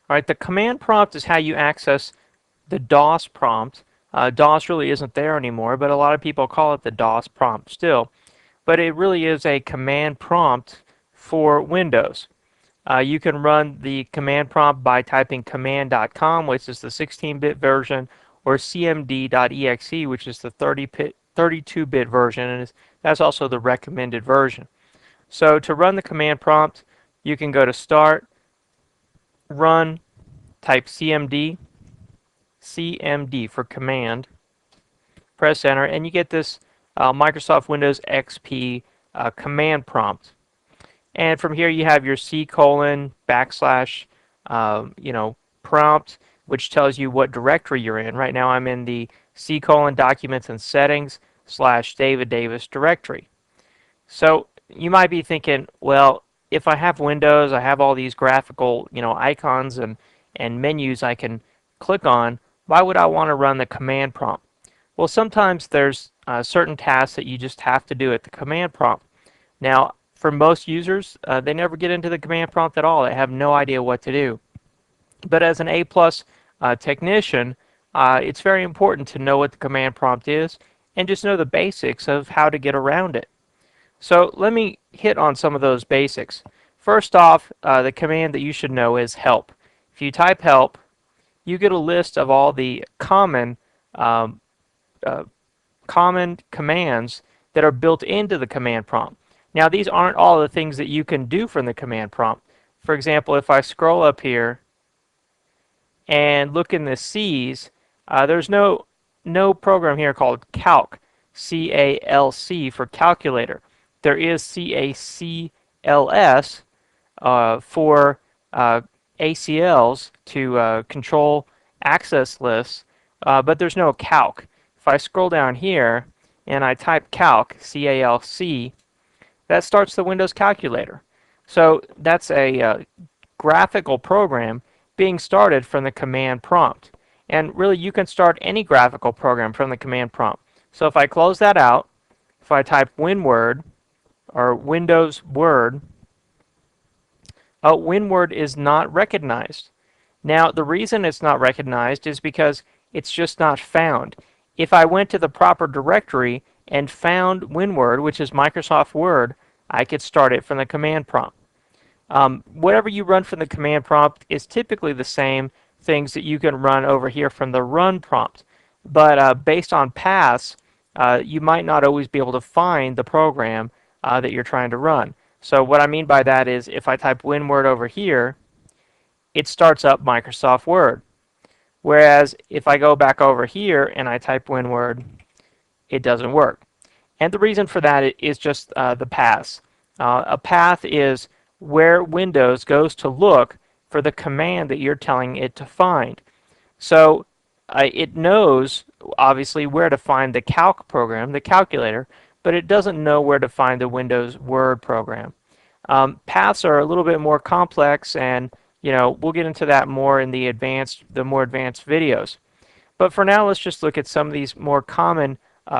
All right, the command prompt is how you access the DOS prompt. DOS really isn't there anymore, but a lot of people call it the DOS prompt still. But it really is a command prompt for Windows. You can run the command prompt by typing command.com, which is the 16-bit version, or cmd.exe, which is the 32-bit version, and that's also the recommended version. So to run the command prompt, you can go to Start, Run, type CMD for command, press enter, and you get this Microsoft Windows XP command prompt. And from here you have your C colon backslash prompt, which tells you what directory you're in. Right now I'm in the C colon documents and settings / David Davis directory. So you might be thinking, well, if I have Windows, I have all these graphical icons and menus I can click on, why would I want to run the command prompt? Well, sometimes there's certain tasks that you just have to do at the command prompt. Now, for most users, they never get into the command prompt at all. They have no idea what to do. But as an A+ technician, it's very important to know what the command prompt is and just know the basics of how to get around it. So let me hit on some of those basics. First off, the command that you should know is help. If you type help, you get a list of all the um, common commands that are built into the command prompt. Now, these aren't all the things that you can do from the command prompt. For example, if I scroll up here and look in the C's, there's no program here called calc, C-A-L-C for calculator. There is C-A-C-L-S for ACLs to control access lists, but there's no calc. If I scroll down here and I type calc, C-A-L-C, that starts the Windows calculator. So that's a graphical program being started from the command prompt. And really, you can start any graphical program from the command prompt. So if I close that out, if I type WinWord or Windows Word, WinWord is not recognized. Now, the reason it's not recognized is because it's just not found. If I went to the proper directory and found WinWord, which is Microsoft Word, I could start it from the command prompt. Whatever you run from the command prompt is typically the same things that you can run over here from the run prompt. But based on paths, you might not always be able to find the program that you're trying to run. So what I mean by that is if I type WinWord over here, it starts up Microsoft Word. Whereas if I go back over here and I type WinWord, it doesn't work. And the reason for that is just the paths. A path is where Windows goes to look for the command that you're telling it to find. So it knows, obviously, where to find the calc program, the calculator, but it doesn't know where to find the Windows Word program. Paths are a little bit more complex, and we'll get into that more in the more advanced videos. But for now, let's just look at some of these more common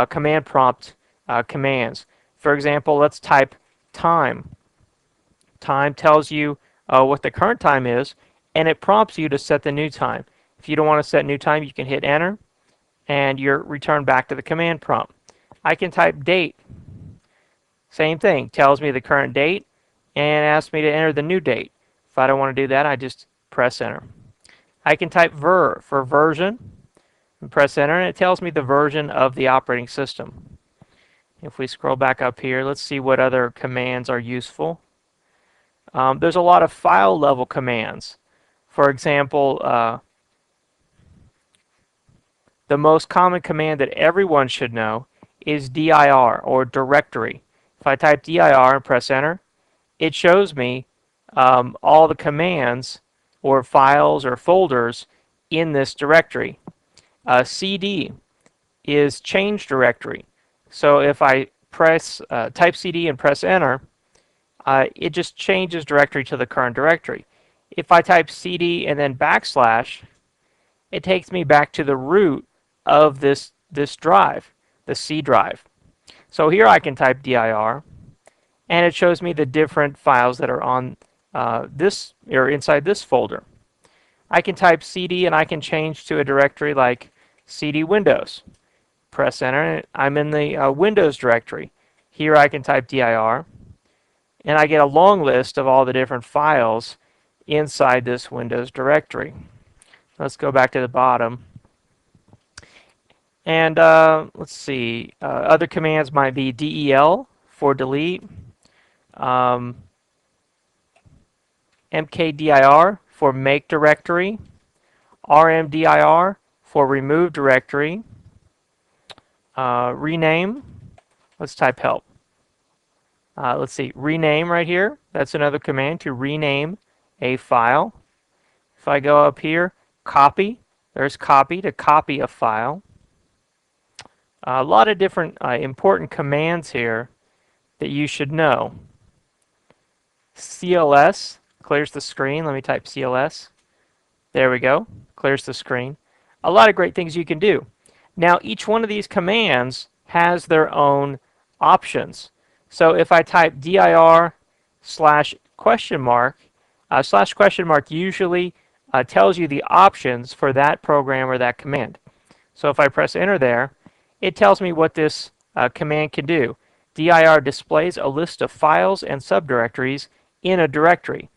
command prompt commands. For example, let's type time. Time tells you what the current time is, and it prompts you to set the new time. If you don't want to set new time, you can hit enter, and you're returned back to the command prompt. I can type date. Same thing, tells me the current date and asks me to enter the new date. If I don't want to do that, I just press enter. I can type ver for version and press enter, and it tells me the version of the operating system. If we scroll back up here, let's see what other commands are useful. There's a lot of file level commands. For example, the most common command that everyone should know is dir, or directory. If I type dir and press enter, it shows me all the commands or files or folders in this directory. CD is change directory. So if I type CD and press enter, it just changes directory to the current directory. If I type CD and then backslash, it takes me back to the root of this drive, the C drive. So here I can type dir, and it shows me the different files that are on this or inside this folder. I can type CD and I can change to a directory like CD Windows. Press enter and I'm in the Windows directory. Here I can type dir and I get a long list of all the different files inside this Windows directory. Let's go back to the bottom. And let's see, other commands might be del for delete, um, mkdir for make directory, rmdir for remove directory, rename. Let's type help. Let's see, rename right here. That's another command to rename a file. If I go up here, copy. There's copy to copy a file. A lot of different important commands here that you should know. CLS clears the screen. Let me type CLS. There we go. Clears the screen. A lot of great things you can do. Now, each one of these commands has their own options. So if I type dir slash question mark, slash question mark usually tells you the options for that program or that command. So if I press enter there, it tells me what this command can do. Dir displays a list of files and subdirectories in a directory.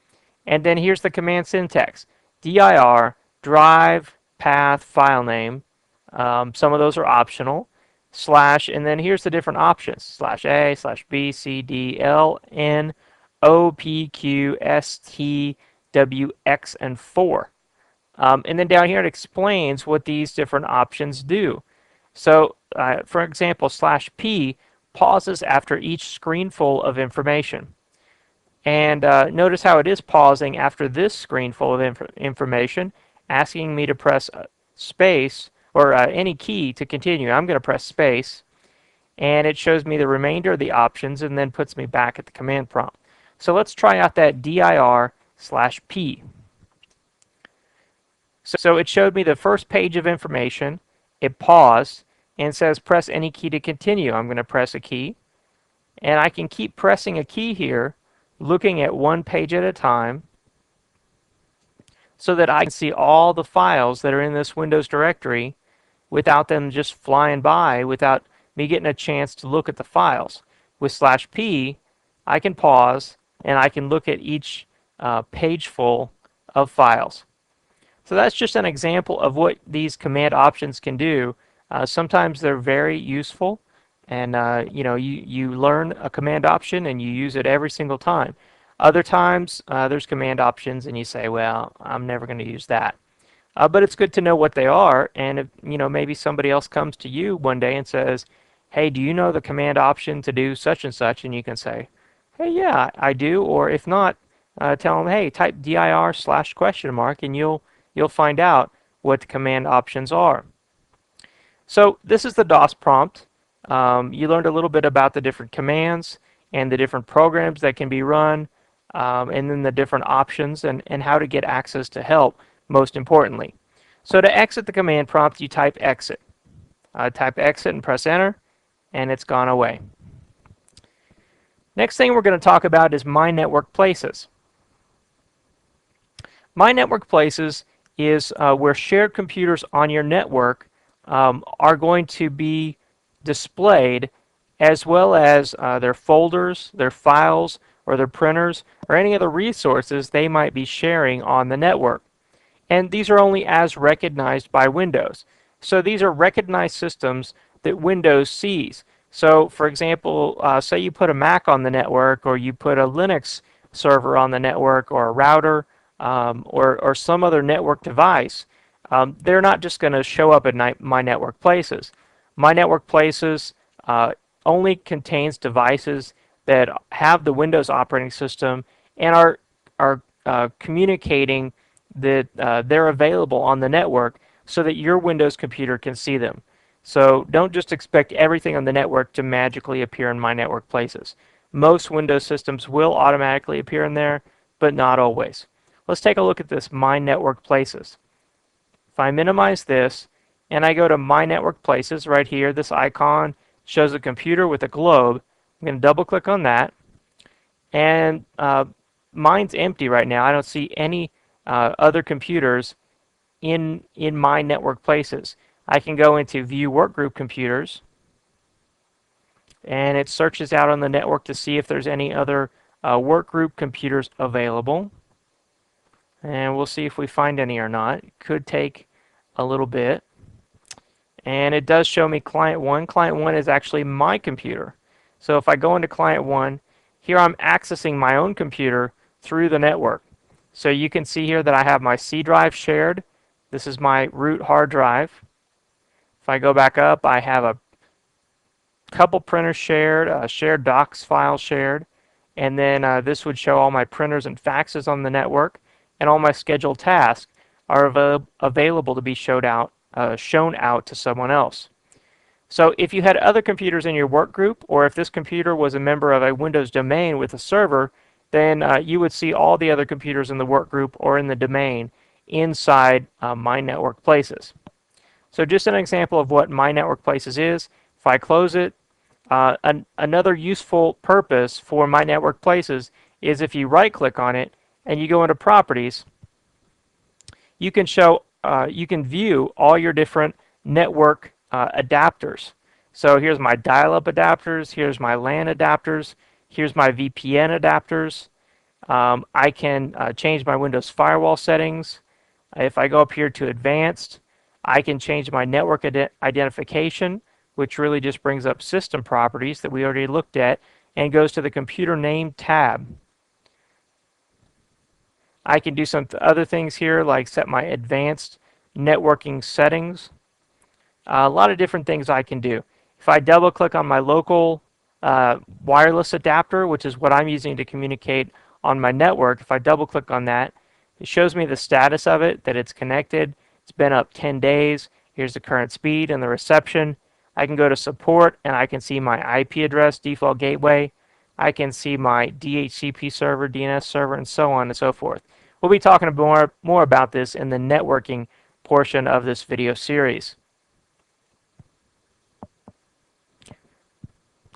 And then here's the command syntax. Dir, drive, path, file name. Some of those are optional. Slash, and then here's the different options. Slash A, slash B, C, D, L, N, O, P, Q, S, T, W, X, and 4. And then down here it explains what these different options do. So, for example, slash P pauses after each screenful of information. And notice how it is pausing after this screenful of information, asking me to press space or any key to continue. I'm going to press space, and it shows me the remainder of the options and then puts me back at the command prompt. So let's try out that dir slash P. So it showed me the first page of information. It paused and says press any key to continue. I'm going to press a key, and I can keep pressing a key here, looking at one page at a time, so that I can see all the files that are in this Windows directory without them just flying by, without me getting a chance to look at the files. With slash P, I can pause and I can look at each page full of files. So that's just an example of what these command options can do. Sometimes they're very useful, and you learn a command option and you use it every single time. Other times there's command options and you say, well, I'm never going to use that. But it's good to know what they are, and if maybe somebody else comes to you one day and says, hey, do you know the command option to do such and such? And you can say, hey, yeah, I do. Or if not, tell them, hey, type dir slash question mark, and you'll find out what the command options are. So this is the DOS prompt. You learned a little bit about the different commands and the different programs that can be run, and then the different options and how to get access to help, most importantly. So to exit the command prompt, you type exit. Type exit and press enter, and it's gone away. Next thing we're going to talk about is My Network Places. My Network Places is where shared computers on your network are going to be displayed, as well as their folders, their files, or their printers, or any other resources they might be sharing on the network. And these are only as recognized by Windows. So these are recognized systems that Windows sees. So for example, say you put a Mac on the network, or you put a Linux server on the network, or a router, or some other network device. They're not just going to show up at My Network Places. My Network Places only contains devices that have the Windows operating system and are communicating that they're available on the network so that your Windows computer can see them. So don't just expect everything on the network to magically appear in My Network Places. Most Windows systems will automatically appear in there, but not always. Let's take a look at this My Network Places. If I minimize this and I go to My Network Places right here, this icon shows a computer with a globe. I'm going to double click on that, and mine's empty right now. I don't see any other computers in my network places. I can go into View Workgroup Computers, and it searches out on the network to see if there's any other workgroup computers available. And we'll see if we find any or not. It could take a little bit. And it does show me Client 1. Client 1 is actually my computer. So if I go into Client 1, here I'm accessing my own computer through the network. So you can see here that I have my C drive shared. This is my root hard drive. If I go back up, I have a couple printers shared, a shared docs file shared, and then this would show all my printers and faxes on the network, and all my scheduled tasks are available to be shown out to someone else. So if you had other computers in your work group, or if this computer was a member of a Windows domain with a server, then you would see all the other computers in the work group or in the domain inside My Network Places. So just an example of what My Network Places is. If I close it, another useful purpose for My Network Places is if you right-click on it and you go into Properties, you can view all your different network adapters. So here's my dial-up adapters, here's my LAN adapters, here's my VPN adapters. I can change my Windows firewall settings. If I go up here to Advanced, I can change my network identification, which really just brings up system properties that we already looked at, and goes to the computer name tab. I can do some other things here, like set my advanced networking settings. A lot of different things I can do. If I double click on my local wireless adapter, which is what I'm using to communicate on my network, if I double click on that, it shows me the status of it, that it's connected. It's been up 10 days. Here's the current speed and the reception. I can go to support and I can see my IP address, default gateway. I can see my DHCP server, DNS server, and so on and so forth. We'll be talking more about this in the networking portion of this video series.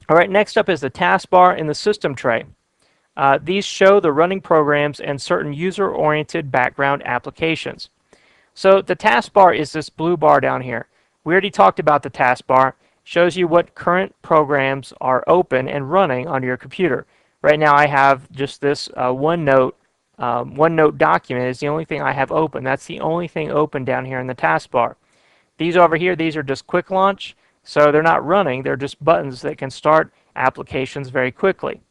All right, next up is the taskbar and the system tray. These show the running programs and certain user-oriented background applications. So the taskbar is this blue bar down here. We already talked about the taskbar. Shows you what current programs are open and running on your computer. Right now I have just this OneNote document is the only thing I have open. That's the only thing open down here in the taskbar. These over here, these are just quick launch, so they're not running. They're just buttons that can start applications very quickly.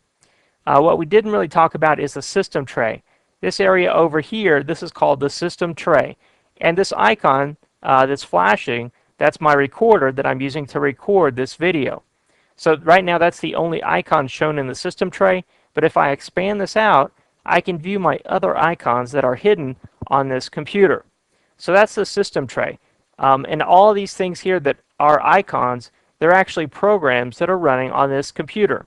What we didn't really talk about is the system tray. This area over here, this is called the system tray. And this icon that's flashing, that's my recorder that I'm using to record this video. So right now that's the only icon shown in the system tray, but if I expand this out, I can view my other icons that are hidden on this computer. So that's the system tray. And all of these things here that are icons, they're actually programs that are running on this computer.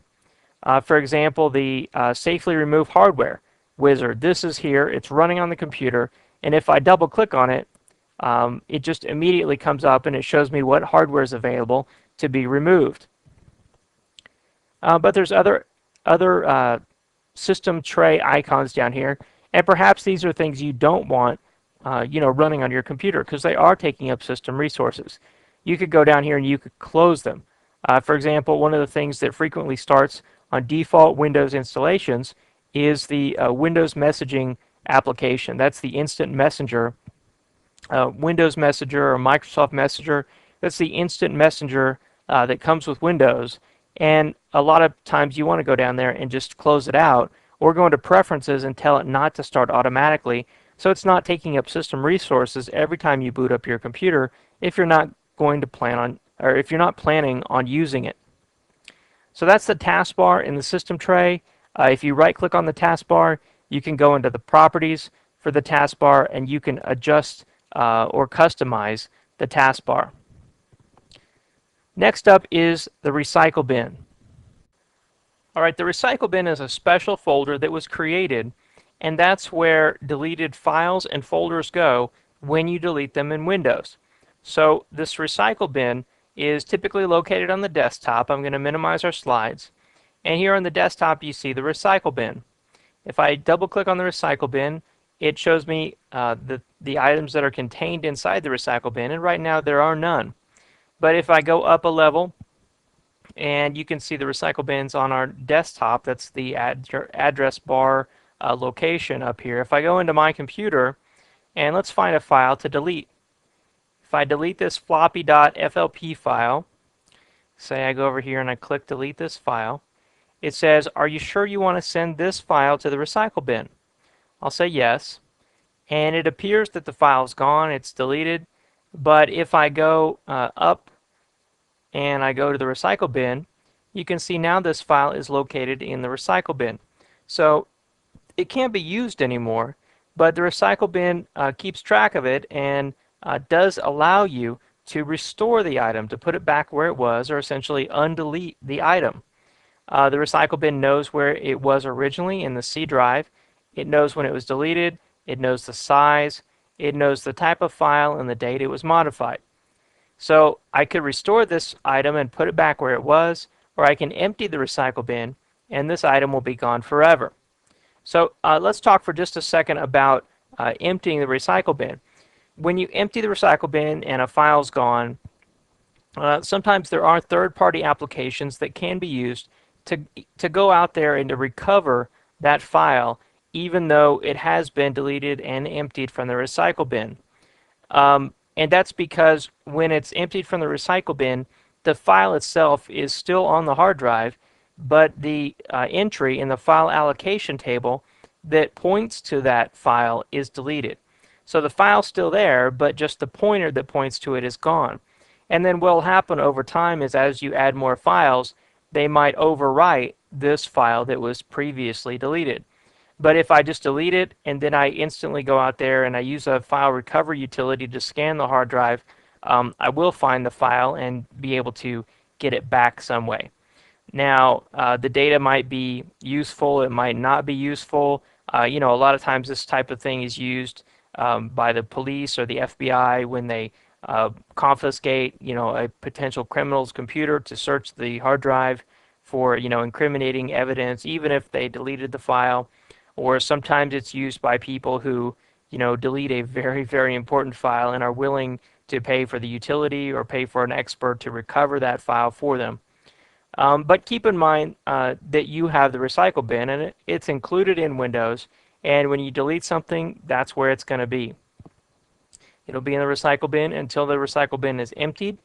For example, the Safely Remove Hardware wizard. This is here. It's running on the computer. And if I double click on it, it just immediately comes up and it shows me what hardware is available to be removed. But there's other system tray icons down here. And perhaps these are things you don't want running on your computer because they are taking up system resources. You could go down here and you could close them. For example, one of the things that frequently starts on default Windows installations is the Windows messaging application. That's the instant messenger, Windows Messenger or Microsoft Messenger. That's the instant messenger that comes with Windows. And a lot of times you want to go down there and just close it out or go into preferences and tell it not to start automatically so it's not taking up system resources every time you boot up your computer if you're not going to plan on, or if you're not planning on using it. So that's the taskbar in the system tray. If you right click on the taskbar, you can go into the properties for the taskbar and you can adjust or customize the taskbar. Next up is the recycle bin. All right, the recycle bin is a special folder that was created, and that's where deleted files and folders go when you delete them in Windows. So this recycle bin is typically located on the desktop. I'm going to minimize our slides. And here on the desktop you see the recycle bin. If I double click on the recycle bin, it shows me the items that are contained inside the recycle bin, and right now there are none. But if I go up a level, and you can see the recycle bins on our desktop, that's the address bar location up here. If I go into my computer, and let's find a file to delete. If I delete this floppy.flp file, say I go over here and I click delete this file, it says, are you sure you want to send this file to the recycle bin? I'll say yes, and it appears that the file is gone, it's deleted. But if I go up and I go to the recycle bin, you can see now this file is located in the recycle bin. So it can't be used anymore, but the recycle bin keeps track of it and does allow you to restore the item, to put it back where it was, or essentially undelete the item. The recycle bin knows where it was originally in the C drive. It knows when it was deleted. It knows the size. It knows the type of file and the date it was modified. So I could restore this item and put it back where it was, or I can empty the recycle bin and this item will be gone forever. So let's talk for just a second about emptying the recycle bin. When you empty the recycle bin and a file's gone, sometimes there are third-party applications that can be used to go out there and to recover that file even though it has been deleted and emptied from the recycle bin. And that's because when it's emptied from the recycle bin, the file itself is still on the hard drive, but the entry in the file allocation table that points to that file is deleted. So the file's still there, but just the pointer that points to it is gone. And then what will happen over time is as you add more files, they might overwrite this file that was previously deleted. But if I just delete it and then I instantly go out there and I use a file recovery utility to scan the hard drive, I will find the file and be able to get it back some way. Now, the data might be useful, it might not be useful. A lot of times this type of thing is used by the police or the FBI when they confiscate, a potential criminal's computer to search the hard drive for, incriminating evidence, even if they deleted the file. Or sometimes it's used by people who, delete a very, very important file and are willing to pay for the utility or pay for an expert to recover that file for them. But keep in mind that you have the recycle bin and it's included in Windows, and when you delete something, that's where it's going to be. It'll be in the recycle bin until the recycle bin is emptied.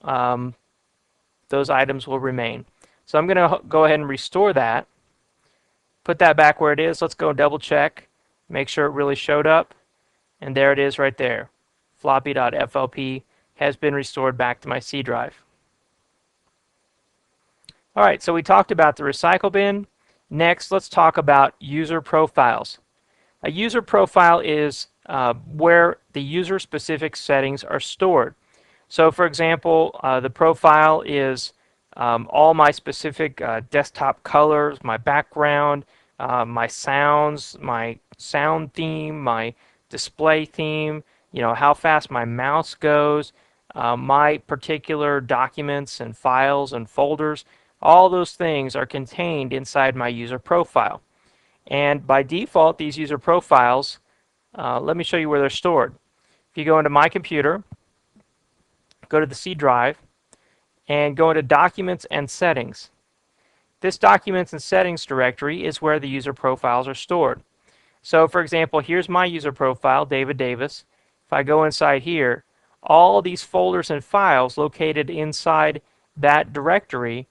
Those items will remain. So I'm going to go ahead and restore that. Put that back where it is. Let's go double check. Make sure it really showed up. And there it is right there. Floppy.flp has been restored back to my C drive. Alright, so we talked about the recycle bin. Next, let's talk about user profiles. A user profile is where the user-specific settings are stored. So for example, the profile is all my specific desktop colors, my background, my sounds, my sound theme, my display theme, how fast my mouse goes, my particular documents and files and folders. All those things are contained inside my user profile. And by default, these user profiles, let me show you where they're stored. If you go into My Computer, go to the C drive, and go into Documents and Settings. This Documents and Settings directory is where the user profiles are stored. So for example, here's my user profile, David Davis. If I go inside here, all these folders and files located inside that directory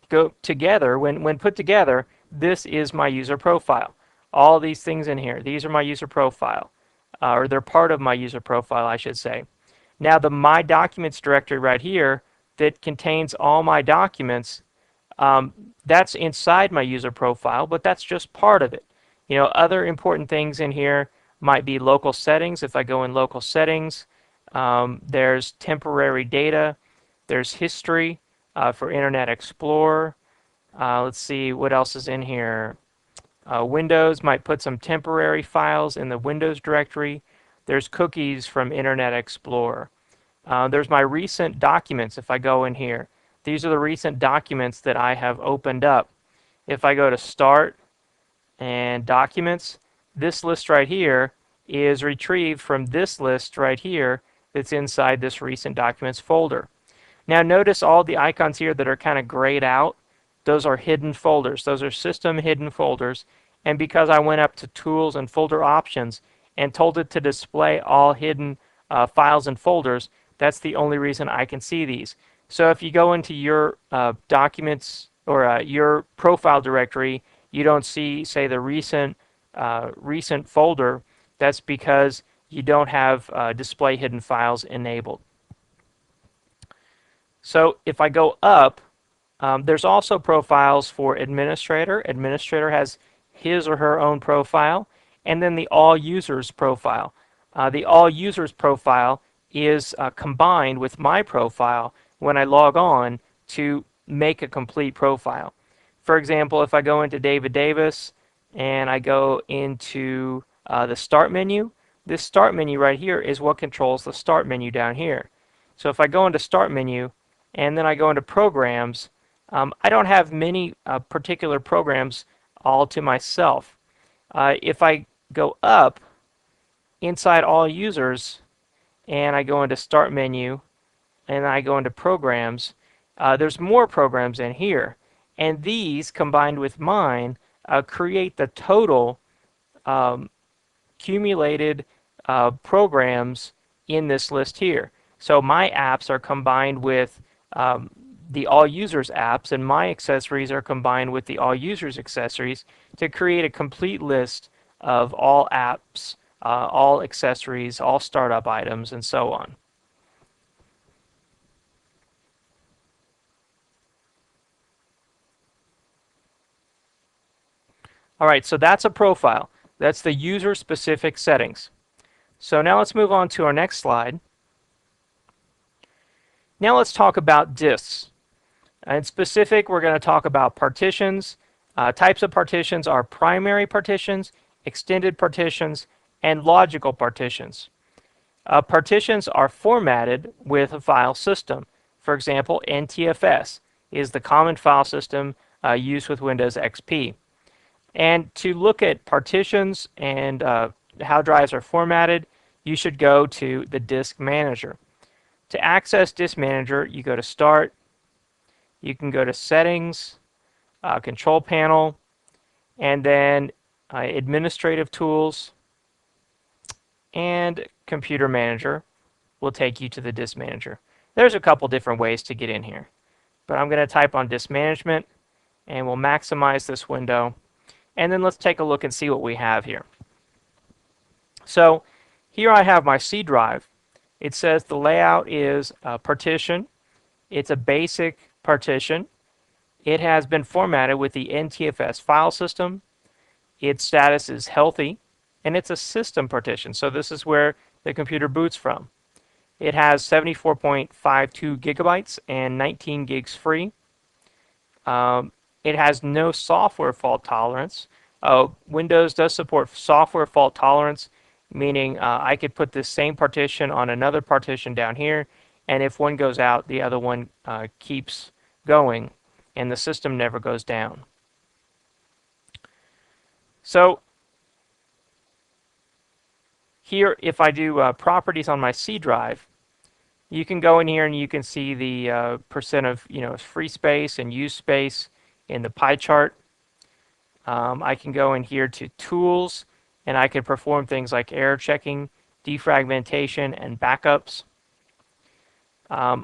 go together. When put together, this is my user profile. All these things in here, these are my user profile, or they're part of my user profile, I should say. Now the My Documents directory right here that contains all my documents, that's inside my user profile, but that's just part of it. Other important things in here might be local settings. If I go in local settings, there's temporary data, there's history for Internet Explorer. Let's see what else is in here. Windows might put some temporary files in the Windows directory. There's cookies from Internet Explorer. There's my recent documents if I go in here. These are the recent documents that I have opened up. If I go to Start and Documents, this list right here is retrieved from this list right here that's inside this recent documents folder. Now notice all the icons here that are kind of grayed out. Those are hidden folders. Those are system hidden folders. And because I went up to Tools and Folder Options and told it to display all hidden files and folders, that's the only reason I can see these. So if you go into your documents or your profile directory, you don't see, say, the recent folder. That's because you don't have display hidden files enabled. So if I go up, there's also profiles for administrator. Administrator has his or her own profile, and then the all users profile. The all users profile is combined with my profile when I log on to make a complete profile. For example, if I go into David Davis and I go into the start menu, this start menu right here is what controls the start menu down here. So if I go into start menu and then I go into programs, I don't have many particular programs all to myself. If I go up inside all users and I go into start menu and I go into programs, there's more programs in here. And these combined with mine create the total accumulated programs in this list here. So my apps are combined with the all users apps, and my accessories are combined with the all users accessories to create a complete list of all apps, all accessories, all startup items, and so on. All right, so that's a profile. That's the user-specific settings. So now let's move on to our next slide. Now let's talk about disks. In specific, we're going to talk about partitions. Types of partitions are primary partitions, extended partitions, and logical partitions. Partitions are formatted with a file system. For example, NTFS is the common file system used with Windows XP. And to look at partitions and how drives are formatted, you should go to the Disk Manager. To access Disk Manager, you go to Start, you can go to Settings, Control Panel, and then Administrative Tools, and Computer Manager will take you to the Disk Manager. There's a couple different ways to get in here, but I'm going to type on Disk Management, and we'll maximize this window. And then let's take a look and see what we have here. So here I have my C drive. It says the layout is a partition. It's a basic partition. It has been formatted with the NTFS file system. Its status is healthy, and it's a system partition. So this is where the computer boots from. It has 74.52 gigabytes and 19 gigs free. It has no software fault tolerance. Windows does support software fault tolerance, meaning I could put this same partition on another partition down here, and if one goes out, the other one keeps going, and the system never goes down. So here, if I do properties on my C drive, you can go in here and you can see the percent of free space and used space in the pie chart. I can go in here to Tools, and I can perform things like error checking, defragmentation, and backups. I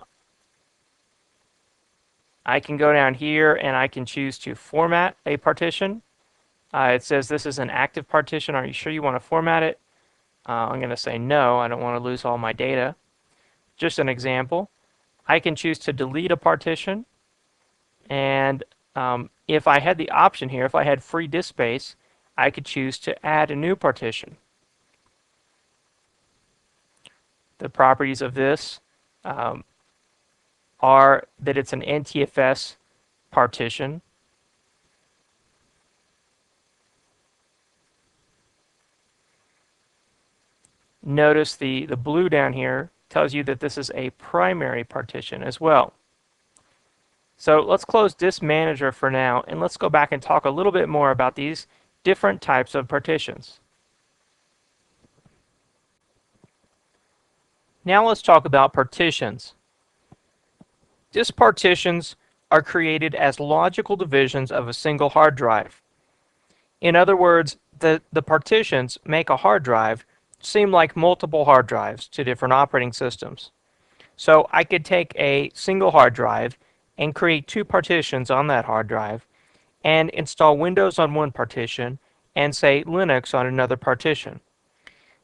can go down here and I can choose to format a partition. It says this is an active partition. Are you sure you want to format it? I'm going to say no. I don't want to lose all my data. Just an example. I can choose to delete a partition, and if I had the option here, if I had free disk space, I could choose to add a new partition. The properties of this are that it's an NTFS partition. Notice the blue down here tells you that this is a primary partition as well. So let's close Disk Manager for now, and let's go back and talk a little bit more about these different types of partitions. Now let's talk about partitions. Disk partitions are created as logical divisions of a single hard drive. In other words, the partitions make a hard drive seem like multiple hard drives to different operating systems. So I could take a single hard drive and create two partitions on that hard drive and install Windows on one partition and say Linux on another partition.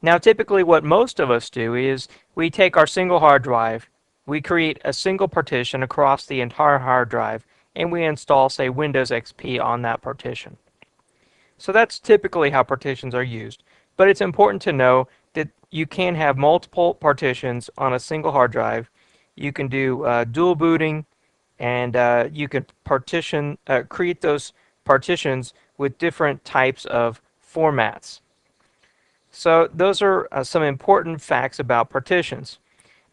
Now typically what most of us do is we take our single hard drive, we create a single partition across the entire hard drive, and we install, say, Windows XP on that partition. So that's typically how partitions are used. But it's important to know that you can have multiple partitions on a single hard drive. You can do dual booting, and you can create those partitions with different types of formats. So those are some important facts about partitions.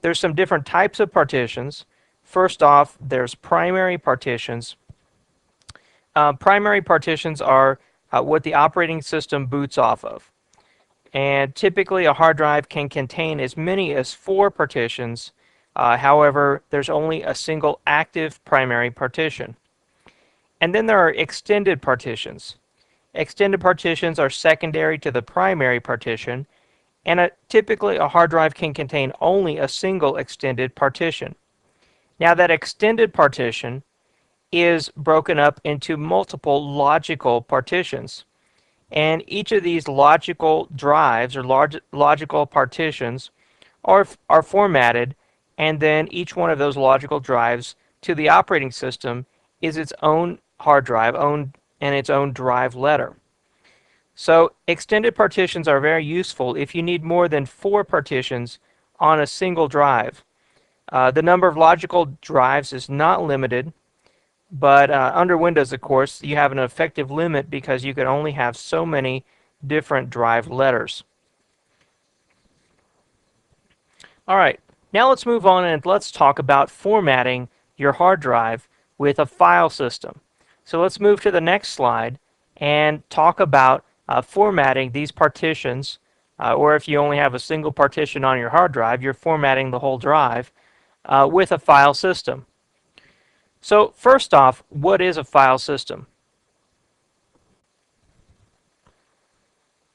There's some different types of partitions. First off, there's primary partitions. Primary partitions are what the operating system boots off of. And typically a hard drive can contain as many as 4 partitions. However, there's only a single active primary partition. And then there are extended partitions. Extended partitions are secondary to the primary partition, and typically a hard drive can contain only a single extended partition. Now that extended partition is broken up into multiple logical partitions, and each of these logical drives or logical partitions are formatted, and then each one of those logical drives to the operating system is its own hard drive and its own drive letter. So extended partitions are very useful if you need more than 4 partitions on a single drive. The number of logical drives is not limited, but under Windows, of course, you have an effective limit because you can only have so many different drive letters. All right, now let's move on and let's talk about formatting your hard drive with a file system. So let's move to the next slide and talk about formatting these partitions, or if you only have a single partition on your hard drive, you're formatting the whole drive with a file system. So first off, what is a file system?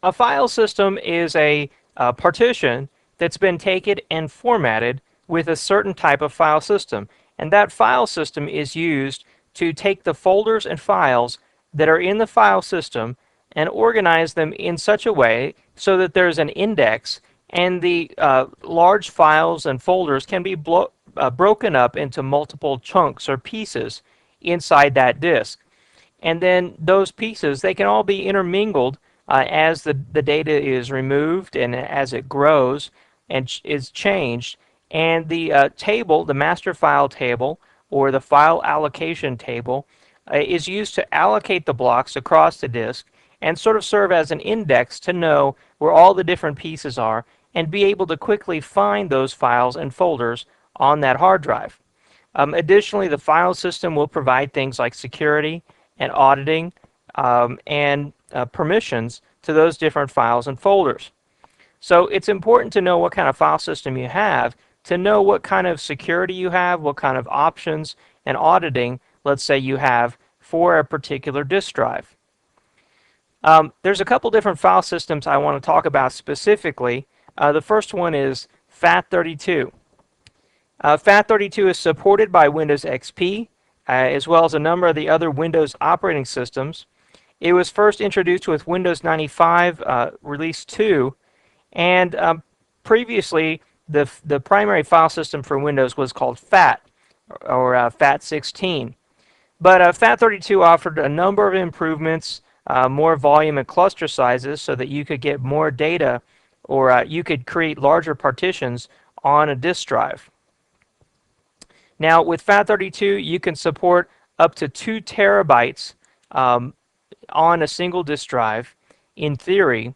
A file system is a partition that's been taken and formatted with a certain type of file system. And that file system is used to take the folders and files that are in the file system and organize them in such a way so that there's an index, and the large files and folders can be broken up into multiple chunks or pieces inside that disk. And then those pieces, they can all be intermingled as the data is removed and as it grows and is changed. And the table, the master file table, or the file allocation table, is used to allocate the blocks across the disk and sort of serve as an index to know where all the different pieces are and be able to quickly find those files and folders on that hard drive. Additionally, the file system will provide things like security and auditing and permissions to those different files and folders. So it's important to know what kind of file system you have, to know what kind of security you have, what kind of options and auditing, let's say, you have for a particular disk drive. There's a couple different file systems I want to talk about specifically. The first one is FAT32. FAT32 is supported by Windows XP, as well as a number of the other Windows operating systems. It was first introduced with Windows 95 Release 2, and previously the primary file system for Windows was called FAT, or FAT16. But FAT32 offered a number of improvements, more volume and cluster sizes so that you could get more data, or you could create larger partitions on a disk drive. Now with FAT32 you can support up to 2 terabytes on a single disk drive in theory,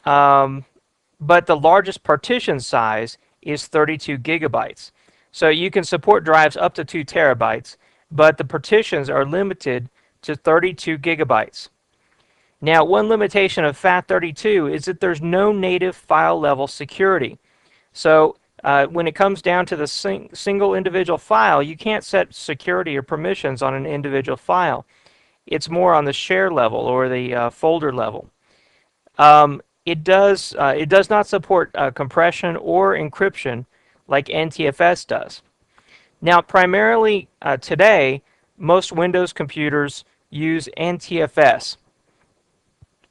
but the largest partition size is 32 gigabytes. So you can support drives up to 2 terabytes, but the partitions are limited to 32 gigabytes. Now, one limitation of FAT32 is that there's no native file level security. So When it comes down to the single individual file, you can't set security or permissions on an individual file. It's more on the share level or the folder level. It does not support compression or encryption like NTFS does. Now, primarily today, most Windows computers use NTFS,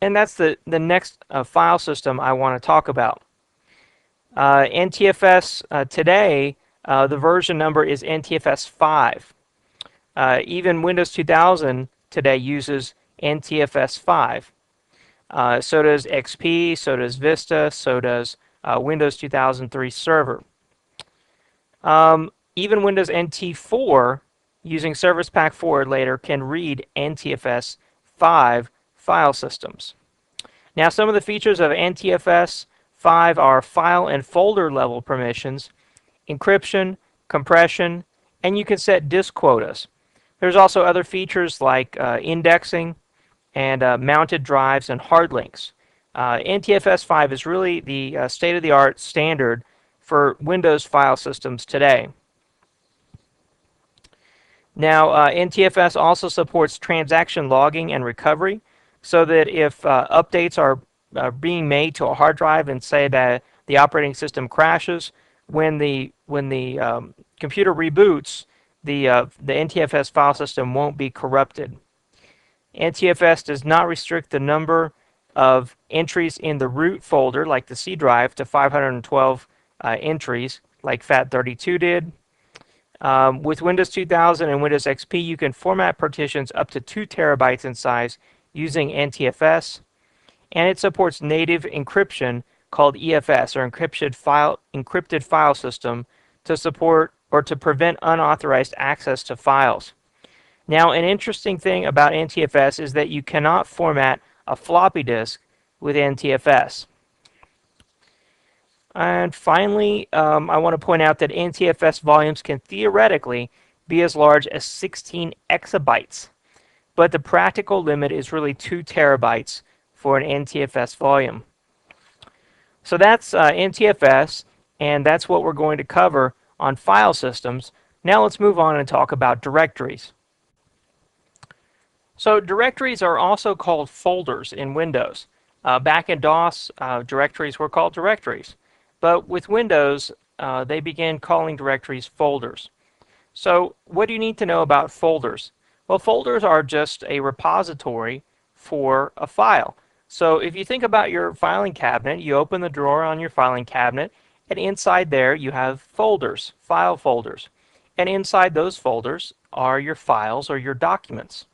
and that's the next file system I want to talk about. NTFS today, the version number is NTFS 5. Even Windows 2000 today uses NTFS 5. So does XP, so does Vista, so does Windows 2003 Server. Even Windows NT 4 using Service Pack 4 later can read NTFS 5 file systems. Now, some of the features of NTFS 5 are file and folder level permissions, encryption, compression, and you can set disk quotas. There's also other features like indexing and mounted drives and hard links. NTFS 5 is really the state-of-the-art standard for Windows file systems today. Now, NTFS also supports transaction logging and recovery, so that if updates are being made to a hard drive and say that the operating system crashes, when the computer reboots, the NTFS file system won't be corrupted. NTFS does not restrict the number of entries in the root folder, like the C drive, to 512 entries, like FAT32 did. With Windows 2000 and Windows XP, you can format partitions up to 2 terabytes in size using NTFS, and it supports native encryption called EFS, or encrypted file system, to support or to prevent unauthorized access to files. Now, an interesting thing about NTFS is that you cannot format a floppy disk with NTFS. And finally, I want to point out that NTFS volumes can theoretically be as large as 16 exabytes, but the practical limit is really 2 terabytes for an NTFS volume. So that's NTFS, and that's what we're going to cover on file systems. Now let's move on and talk about directories. So directories are also called folders in Windows. Back in DOS, directories were called directories. But with Windows, they began calling directories folders. So what do you need to know about folders? Well, folders are just a repository for a file. So if you think about your filing cabinet, you open the drawer on your filing cabinet, and inside there you have folders, file folders. And inside those folders are your files or your documents.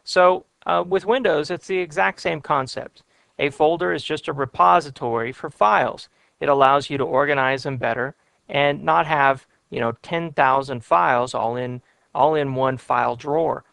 So with Windows, it's the exact same concept. A folder is just a repository for files. It allows you to organize them better and not have 10,000 files all in one file drawer.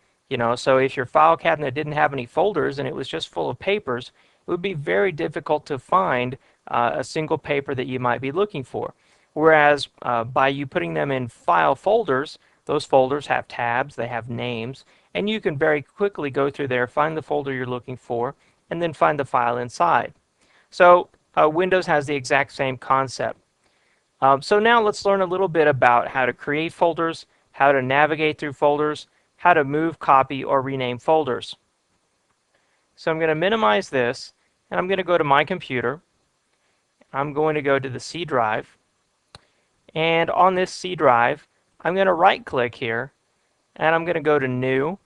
So if your file cabinet didn't have any folders and it was just full of papers, it would be very difficult to find a single paper that you might be looking for. Whereas by you putting them in file folders, those folders have tabs, they have names, and you can very quickly go through there, find the folder you're looking for, and then find the file inside. So Windows has the exact same concept. So now let's learn a little bit about how to create folders, how to navigate through folders, how to move, copy, or rename folders. So I'm going to minimize this, and I'm going to go to my computer. I'm going to go to the C drive, and on this C drive, I'm going to right-click here, and I'm going to go to New,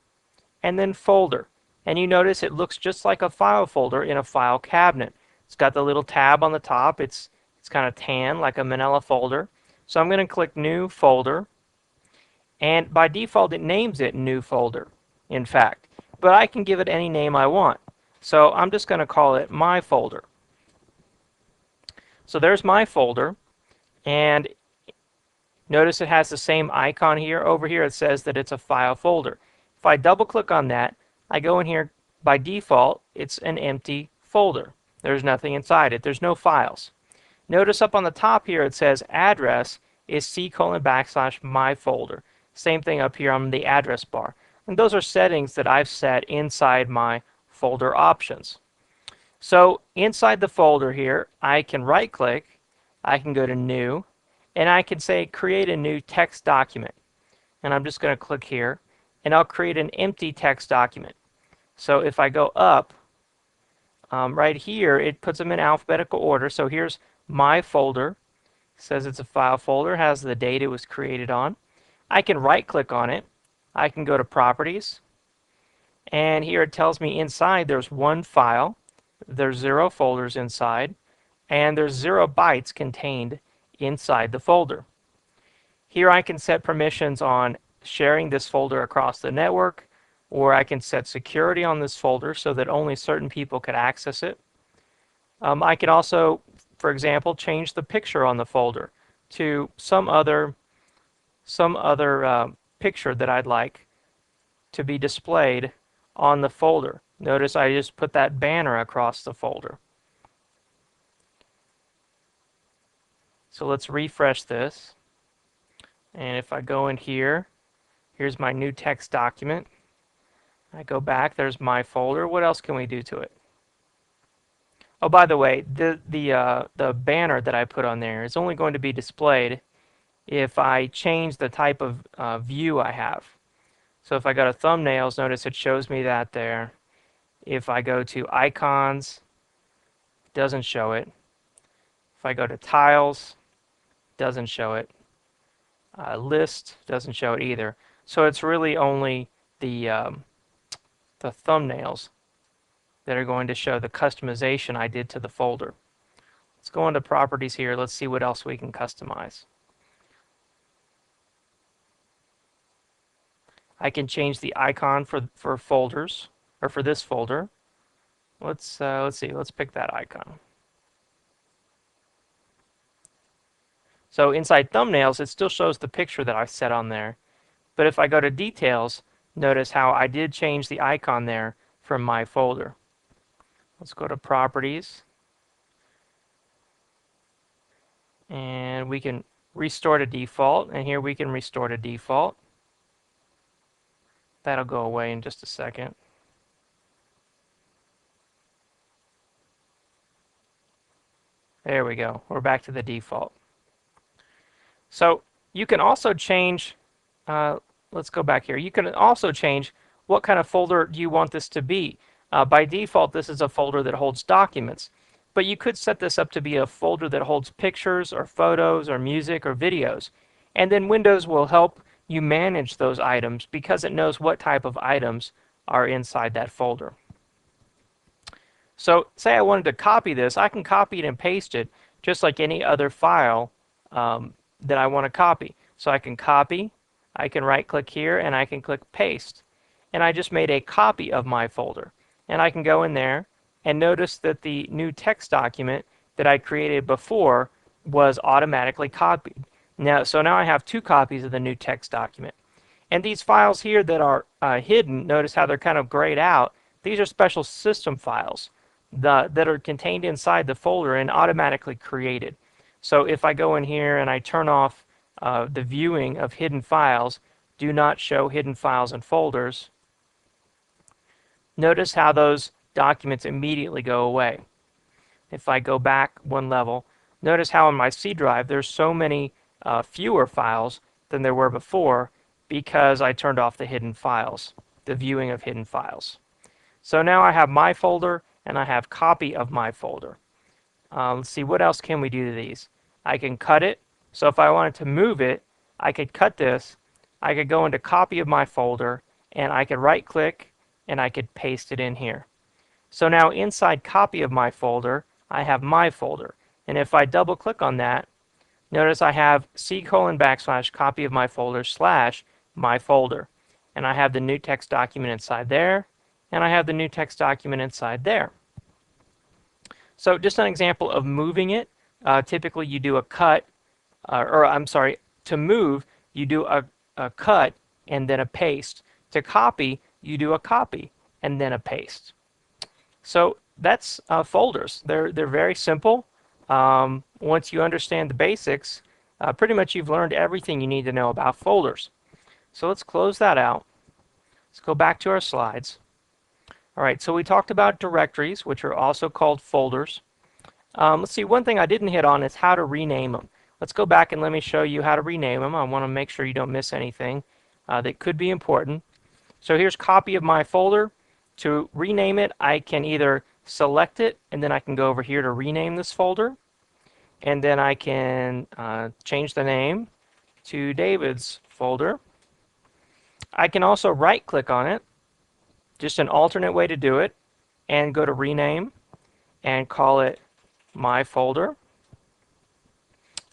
and then Folder. And you notice it looks just like a file folder in a file cabinet. It's got the little tab on the top. It's kind of tan, like a manila folder. So I'm going to click New Folder, and by default it names it New Folder, in fact. But I can give it any name I want. So I'm just going to call it My Folder. So there's My Folder, and notice it has the same icon here. Over here it says that it's a file folder. If I double click on that, I go in here. By default, it's an empty folder. There's nothing inside it. There's no files. Notice up on the top here it says address is C:\my folder. Same thing up here on the address bar. And those are settings that I've set inside my folder options. So inside the folder here, I can right click, I can go to New, and I can say create a new text document. And I'm just going to click here, and I'll create an empty text document. So if I go up, right here, it puts them in alphabetical order. So here's my folder. It says it's a file folder, has the date it was created on. I can right click on it. I can go to properties, and here it tells me inside there's one file, there's 0 folders inside, and there's 0 bytes contained inside the folder. Here I can set permissions on sharing this folder across the network, or I can set security on this folder so that only certain people could access it. I can also, for example, change the picture on the folder to some other picture that I'd like to be displayed on the folder. Notice I just put that banner across the folder. So let's refresh this. And if I go in here, here's my new text document. I go back, there's my folder. What else can we do to it? Oh, by the way, the banner that I put on there is only going to be displayed if I change the type of view I have. So if I go to thumbnails, notice it shows me that there. If I go to icons, it doesn't show it. If I go to tiles, it doesn't show it. List doesn't show it either. So it's really only the thumbnails that are going to show the customization I did to the folder. Let's go into properties here. Let's see what else we can customize. I can change the icon for folders, or for this folder. Let's see. Let's pick that icon. So inside thumbnails, it still shows the picture that I set on there. But if I go to details, notice how I did change the icon there from my folder. Let's go to properties. And we can restore to default. And here we can restore to default. That'll go away in just a second. There we go. We're back to the default. So you can also change, let's go back here. You can also change what kind of folder do you want this to be. By default, this is a folder that holds documents. But you could set this up to be a folder that holds pictures or photos or music or videos. And then Windows will help you manage those items because it knows what type of items are inside that folder. So say I wanted to copy this, I can copy it and paste it just like any other file that I want to copy. So I can copy, I can right click here, and I can click paste. And I just made a copy of my folder. And I can go in there and notice that the new text document that I created before was automatically copied. So now I have 2 copies of the new text document. And these files here that are hidden, notice how they're kind of grayed out. These are special system files that are contained inside the folder and automatically created. So if I go in here and I turn off the viewing of hidden files, do not show hidden files and folders, notice how those documents immediately go away. If I go back one level, notice how in my C drive there's so many fewer files than there were before because I turned off the hidden files, the viewing of hidden files. So now I have my folder and I have copy of my folder. Let's see, what else can we do to these? I can cut it. So if I wanted to move it, I could cut this. I could go into copy of my folder and I could right click and I could paste it in here. So now inside copy of my folder, I have my folder. And if I double click on that, notice I have C:\copy of my folder / my folder. And I have the new text document inside there, and I have the new text document inside there. So just an example of moving it. Typically you do a cut, to move, you do a cut and then a paste. To copy, you do a copy and then a paste. So that's folders. They're very simple. Once you understand the basics, pretty much you've learned everything you need to know about folders. So let's close that out. Let's go back to our slides. All right, so we talked about directories, which are also called folders. Let's see, one thing I didn't hit on is how to rename them. Let's go back and let me show you how to rename them. I want to make sure you don't miss anything that could be important. So here's copy of my folder. To rename it, I can either select it, and then I can go over here to rename this folder, and then I can change the name to David's folder. I can also right click on it, just an alternate way to do it, and go to rename and call it my folder.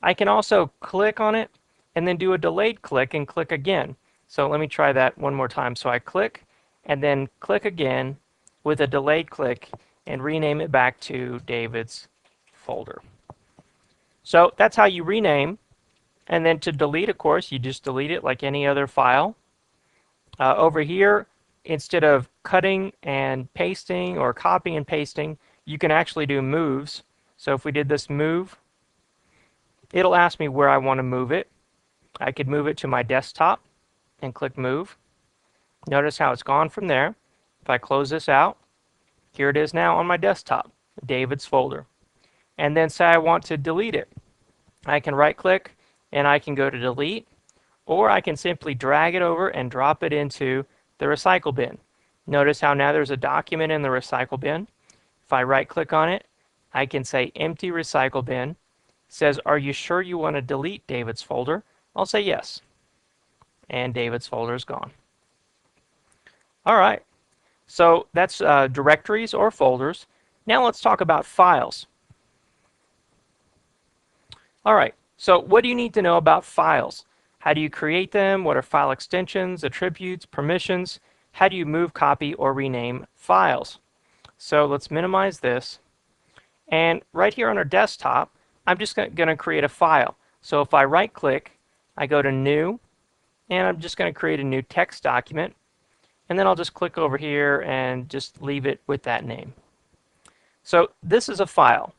I can also click on it and then do a delayed click and click again. So let me try that one more time. So I click and then click again with a delayed click and rename it back to David's folder. So that's how you rename. And then to delete, of course, you just delete it like any other file. Over here, instead of cutting and pasting or copying and pasting, you can actually do moves. So if we did this move, it'll ask me where I want to move it. I could move it to my desktop and click move. Notice how it's gone from there. If I close this out, here it is now on my desktop, David's folder. And then say I want to delete it. I can right click and I can go to delete, or I can simply drag it over and drop it into the recycle bin. Notice how now there's a document in the recycle bin. If I right click on it, I can say empty recycle bin. It says, are you sure you want to delete David's folder? I'll say yes. And David's folder is gone. All right, so that's directories or folders. Now let's talk about files. All right, so what do you need to know about files? How do you create them? What are file extensions, attributes, permissions? How do you move, copy, or rename files? So let's minimize this. And right here on our desktop, I'm just going to create a file. So if I right click, I go to new, and I'm just going to create a new text document. And then I'll just click over here and just leave it with that name. So this is a file.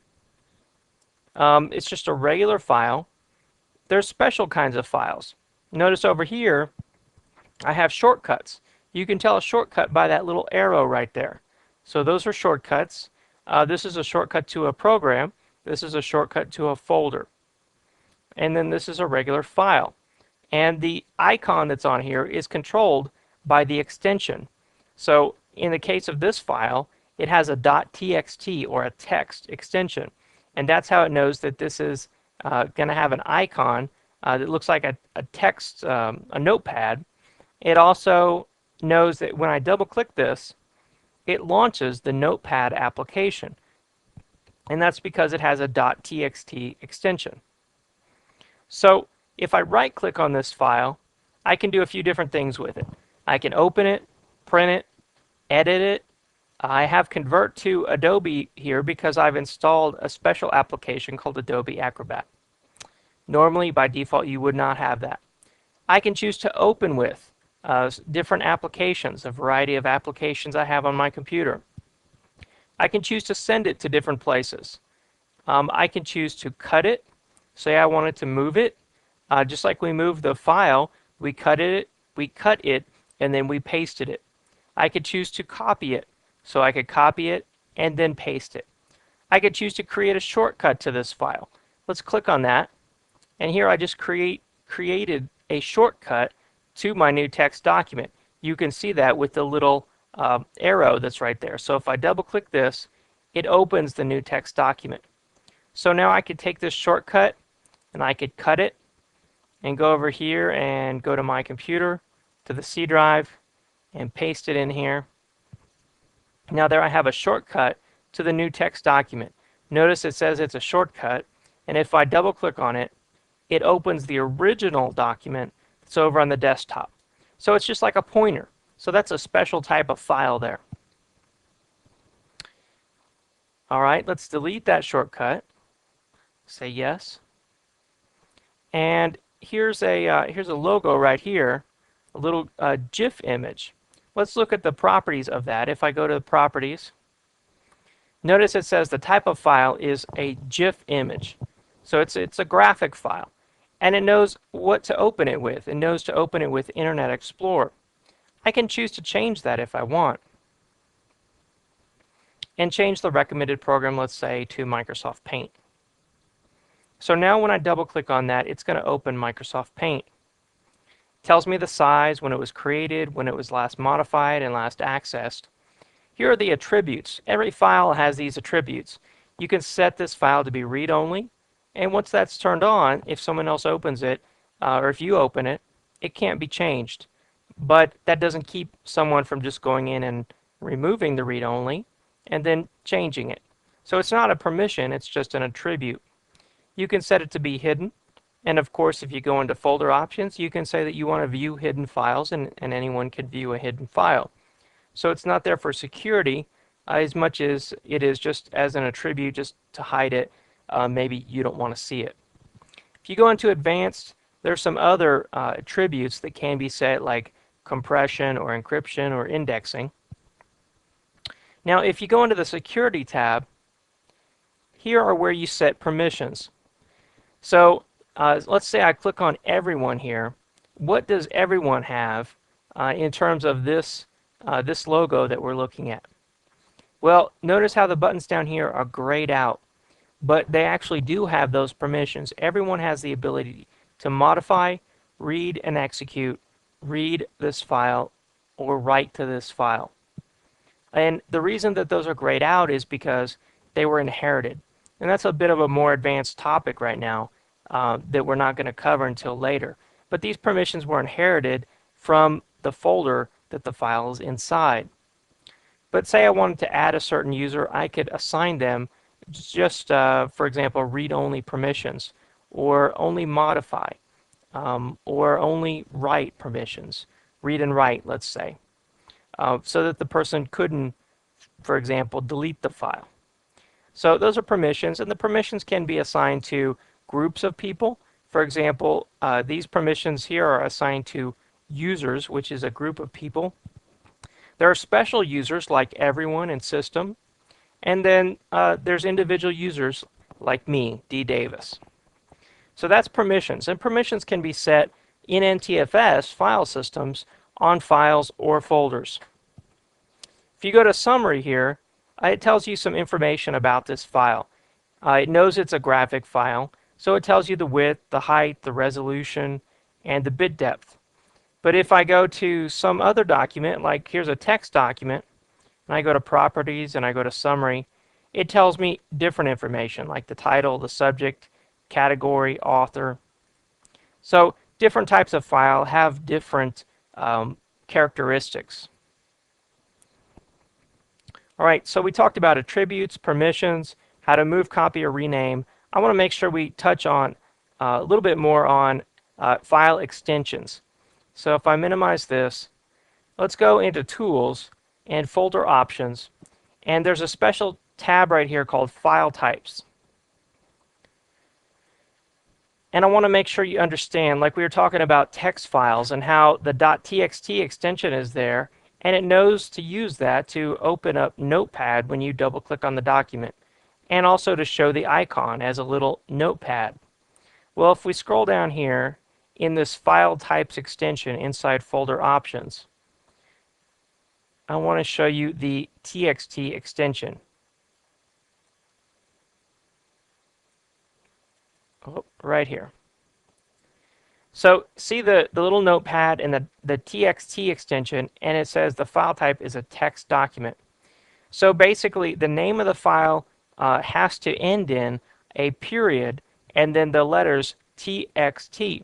It's just a regular file. There's special kinds of files. Notice over here, I have shortcuts. You can tell a shortcut by that little arrow right there. So those are shortcuts. This is a shortcut to a program. This is a shortcut to a folder. And then this is a regular file. And the icon that's on here is controlled by the extension. So in the case of this file, it has a .txt or a text extension. And that's how it knows that this is going to have an icon that looks like a text, a notepad. It also knows that when I double click this, it launches the notepad application. And that's because it has a .txt extension. So if I right click on this file, I can do a few different things with it. I can open it, print it, edit it. I have convert to Adobe here because I've installed a special application called Adobe Acrobat. Normally, by default, you would not have that. I can choose to open with different applications, a variety of applications I have on my computer. I can choose to send it to different places. I can choose to cut it. Say I wanted to move it. Just like we moved the file, we cut it, and then we pasted it. I could choose to copy it. So I could copy it and then paste it. I could choose to create a shortcut to this file. Let's click on that. And here I just created a shortcut to my new text document. You can see that with the little arrow that's right there. So if I double click this, it opens the new text document. So now I could take this shortcut and I could cut it and go over here and go to my computer, to the C drive, and paste it in here. Now there I have a shortcut to the new text document. Notice it says it's a shortcut, and if I double click on it, it opens the original document that's over on the desktop. So it's just like a pointer. So that's a special type of file there. All right, let's delete that shortcut. Say yes. And here's a logo right here, a little GIF image. Let's look at the properties of that. If I go to the properties, notice it says the type of file is a GIF image. So it's a graphic file. And it knows what to open it with. It knows to open it with Internet Explorer. I can choose to change that if I want. And change the recommended program, let's say, to Microsoft Paint. So now when I double click on that, it's going to open Microsoft Paint. It tells me the size, when it was created, when it was last modified and last accessed. Here are the attributes. Every file has these attributes. You can set this file to be read-only, and once that's turned on, if someone else opens it, or if you open it, it can't be changed. But that doesn't keep someone from just going in and removing the read-only and then changing it. So it's not a permission, it's just an attribute. You can set it to be hidden, and of course if you go into folder options, you can say that you want to view hidden files, and anyone can view a hidden file. So it's not there for security as much as it is just as an attribute, just to hide it. Maybe you don't want to see it. If you go into advanced, there's some other attributes that can be set, like compression or encryption or indexing. Now if you go into the security tab, here are where you set permissions. So let's say I click on everyone here. What does everyone have in terms of this logo that we're looking at? Well, notice how the buttons down here are grayed out, but they actually do have those permissions. Everyone has the ability to modify, read and execute, read this file, or write to this file. And the reason that those are grayed out is because they were inherited. And that's a bit of a more advanced topic right now that we're not going to cover until later. But these permissions were inherited from the folder that the file is inside. But say I wanted to add a certain user, I could assign them just, for example, read-only permissions, or only modify, or only write permissions, read and write, let's say, so that the person couldn't, for example, delete the file. So those are permissions, and the permissions can be assigned to groups of people. For example, these permissions here are assigned to users, which is a group of people. There are special users like everyone and system, and then there's individual users like me, D. Davis. So that's permissions, and permissions can be set in NTFS file systems on files or folders. If you go to summary here, it tells you some information about this file. It knows it's a graphic file, so it tells you the width, the height, the resolution, and the bit depth. But if I go to some other document, like here's a text document, and I go to properties and I go to summary, it tells me different information like the title, the subject, category, author. So different types of file have different characteristics. All right, so we talked about attributes, permissions, how to move, copy, or rename. I want to make sure we touch on a little bit more on file extensions. So if I minimize this, let's go into Tools and Folder Options, and there's a special tab right here called File Types. And I want to make sure you understand, like we were talking about text files and how the .txt extension is there, and it knows to use that to open up Notepad when you double click on the document, and also to show the icon as a little notepad. Well, if we scroll down here in this File Types extension inside Folder Options, I want to show you the TXT extension. Oh, right here. So see the little notepad and the TXT extension, and it says the file type is a text document. So basically the name of the file has to end in a period and then the letters TXT.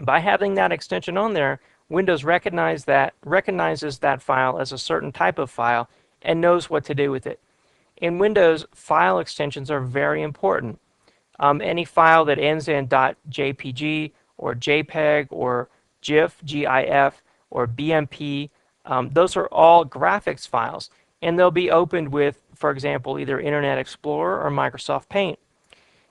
By having that extension on there, Windows recognizes that file as a certain type of file and knows what to do with it. In Windows, file extensions are very important. Any file that ends in .jpg or JPEG or GIF, GIF, or BMP, those are all graphics files, and they'll be opened with, for example, either Internet Explorer or Microsoft Paint.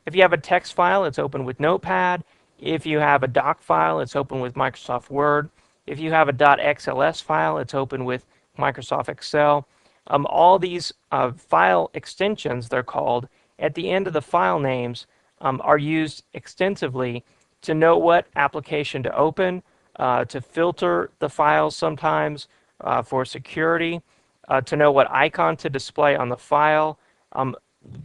If you have a text file, it's open with Notepad. If you have a doc file, it's open with Microsoft Word. If you have a .xls file, it's open with Microsoft Excel. All these file extensions, they're called, at the end of the file names are used extensively to know what application to open, to filter the files sometimes for security, to know what icon to display on the file.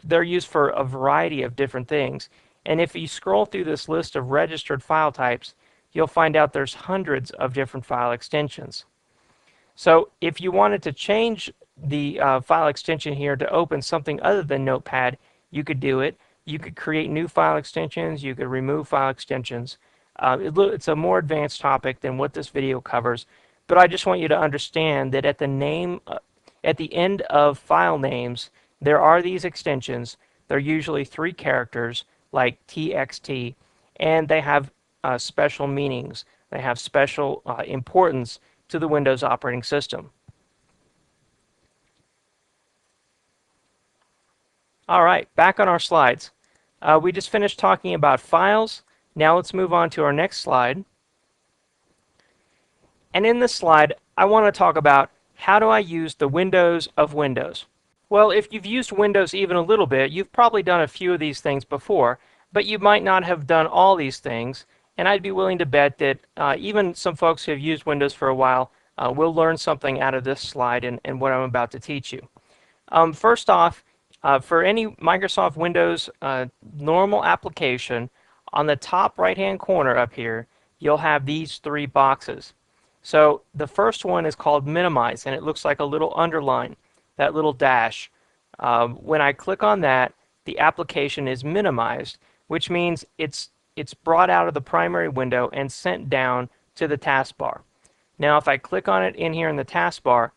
They're used for a variety of different things. And if you scroll through this list of registered file types, you'll find out there's hundreds of different file extensions. So if you wanted to change the file extension here to open something other than Notepad, you could do it. You could create new file extensions. You could remove file extensions. It's a more advanced topic than what this video covers, but I just want you to understand that at the end of file names, there are these extensions. They're usually 3 characters, like txt, and they have special meanings. They have special importance to the Windows operating system. All right, back on our slides. We just finished talking about files. Now let's move on to our next slide. And in this slide, I want to talk about how do I use the windows of Windows. Well, if you've used Windows even a little bit, you've probably done a few of these things before, but you might not have done all these things. And I'd be willing to bet that even some folks who have used Windows for a while will learn something out of this slide and what I'm about to teach you. First off, for any Microsoft Windows normal application, on the top right-hand corner up here, you'll have these 3 boxes. So the first one is called Minimize, and it looks like a little underline, that little dash. When I click on that, the application is minimized, which means it's brought out of the primary window and sent down to the taskbar. Now if I click on it in here in the taskbar,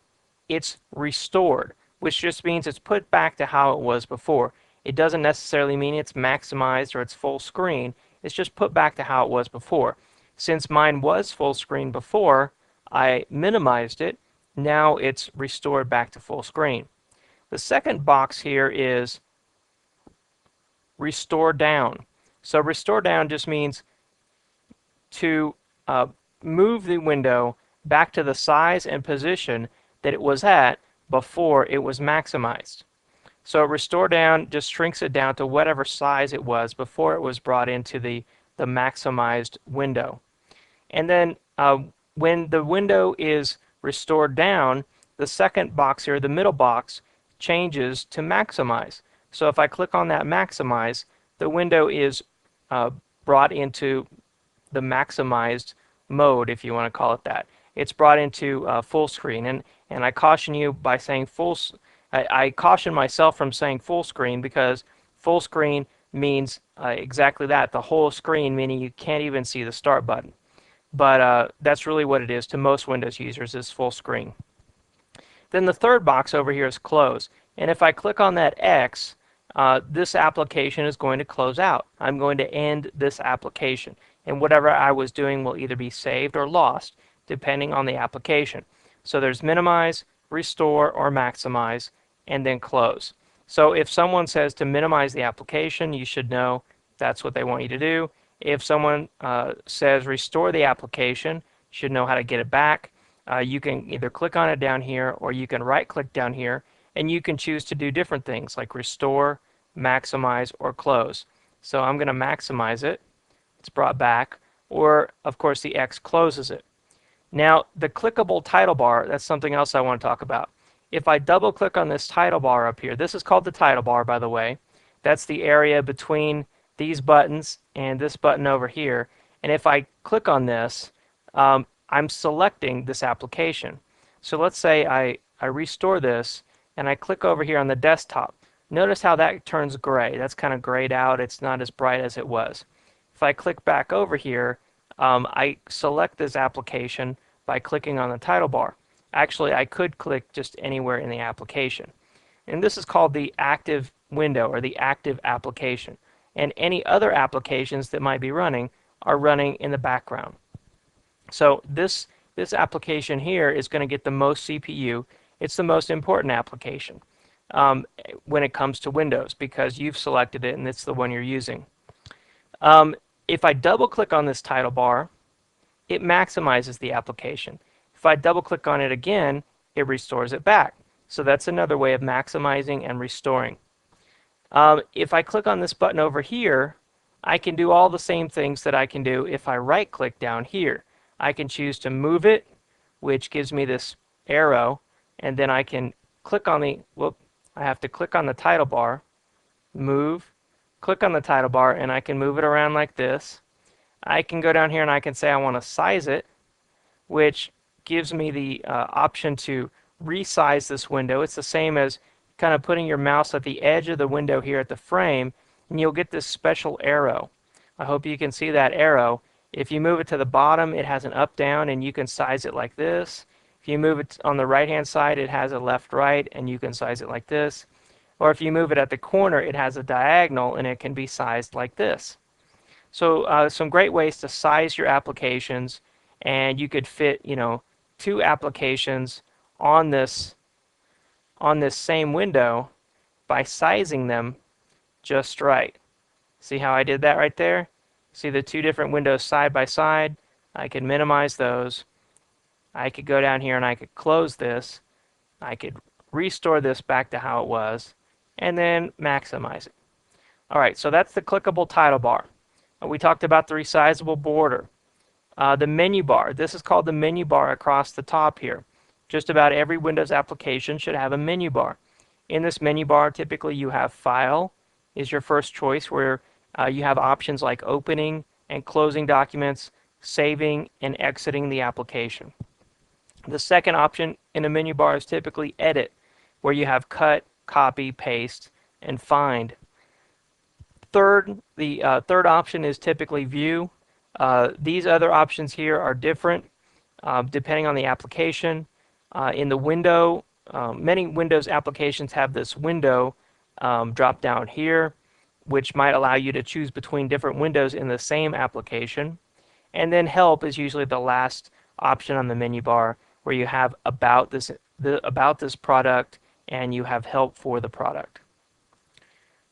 it's restored, which just means it's put back to how it was before. It doesn't necessarily mean it's maximized or it's full screen. It's just put back to how it was before. Since mine was full screen before, I minimized it. Now it's restored back to full screen. The second box here is restore down. So restore down just means to move the window back to the size and position that it was at before it was maximized. So restore down just shrinks it down to whatever size it was before it was brought into the maximized window. And then when the window is restored down, the second box here, the middle box, changes to maximize. So if I click on that maximize, the window is brought into the maximized mode, if you want to call it that. It's brought into full screen, and I caution you by saying I caution myself from saying full screen, because full screen means exactly that, the whole screen, meaning you can't even see the start button. But that's really what it is to most Windows users, is full screen. Then the third box over here is close, and if I click on that X, this application is going to close out. I'm going to end this application, and whatever I was doing will either be saved or lost, depending on the application. So there's minimize, restore, or maximize, and then close. So if someone says to minimize the application, you should know that's what they want you to do. If someone says restore the application, you should know how to get it back. You can either click on it down here, or you can right-click down here, and you can choose to do different things like restore, maximize, or close. So I'm going to maximize it. It's brought back. Or, of course, the X closes it. Now, the clickable title bar, that's something else I want to talk about. If I double-click on this title bar up here, this is called the title bar, by the way. That's the area between these buttons and this button over here. And if I click on this, I'm selecting this application. So let's say I restore this, and I click over here on the desktop. Notice how that turns gray. That's kind of grayed out. It's not as bright as it was. If I click back over here, I select this application by clicking on the title bar. Actually, I could click just anywhere in the application. And this is called the active window, or the active application. And any other applications that might be running are running in the background. So this application here is going to get the most CPU. It's the most important application when it comes to Windows, because you've selected it and it's the one you're using. If I double click on this title bar, it maximizes the application. If I double click on it again, it restores it back. So that's another way of maximizing and restoring. If I click on this button over here, I can do all the same things that I can do if I right click down here. I can choose to move it, which gives me this arrow, and then I can click on the, I have to click on the title bar, move, click on the title bar and I can move it around like this. I can go down here and I can say I want to size it, which gives me the option to resize this window. It's the same as kind of putting your mouse at the edge of the window here at the frame, and you'll get this special arrow. I hope you can see that arrow. If you move it to the bottom, it has an up down and you can size it like this. If you move it on the right hand side, it has a left right and you can size it like this. Or if you move it at the corner, it has a diagonal and it can be sized like this. So some great ways to size your applications, and you could fit, two applications on this same window by sizing them just right. See how I did that right there? See the two different windows side by side? I could minimize those. I could go down here and I could close this. I could restore this back to how it was, and then maximize it. All right, so that's the clickable title bar. We talked about the resizable border. The menu bar. This is called the menu bar across the top here. Just about every Windows application should have a menu bar. In this menu bar, typically you have File is your first choice, where you have options like opening and closing documents, saving and exiting the application. The second option in a menu bar is typically Edit, where you have Cut, Copy, Paste, and Find. The third option is typically View. These other options here are different depending on the application. In the window, many Windows applications have this window drop down here, which might allow you to choose between different windows in the same application. And then Help is usually the last option on the menu bar, where you have about this product and you have help for the product.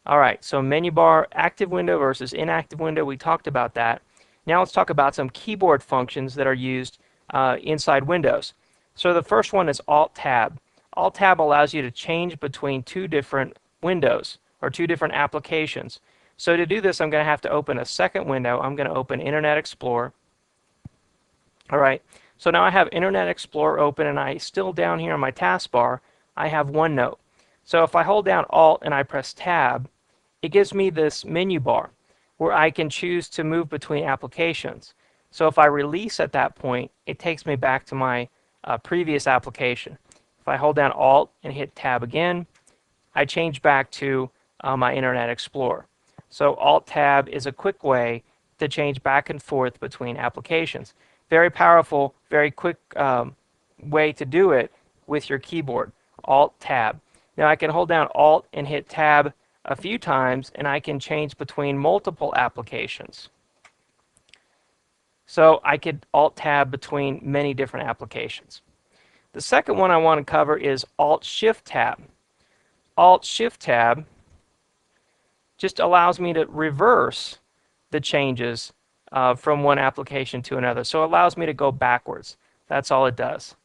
All right, so menu bar, active window versus inactive window, we talked about that. Now let's talk about some keyboard functions that are used inside Windows. So the first one is Alt-Tab. Alt-Tab allows you to change between two different windows or two different applications. So to do this, I'm going to have to open a second window. I'm going to open Internet Explorer. All right, so now I have Internet Explorer open, and I still down here on my taskbar, I have OneNote. So if I hold down Alt and I press Tab, it gives me this menu bar where I can choose to move between applications. So if I release at that point, it takes me back to my previous application. If I hold down Alt and hit Tab again, I change back to my Internet Explorer. So Alt-Tab is a quick way to change back and forth between applications. Very powerful, very quick way to do it with your keyboard. Alt-Tab. Now I can hold down Alt and hit Tab a few times, and I can change between multiple applications. So I could Alt-Tab between many different applications. The second one I want to cover is Alt-Shift-Tab. Alt-Shift-Tab just allows me to reverse the changes from one application to another. So it allows me to go backwards. That's all it does.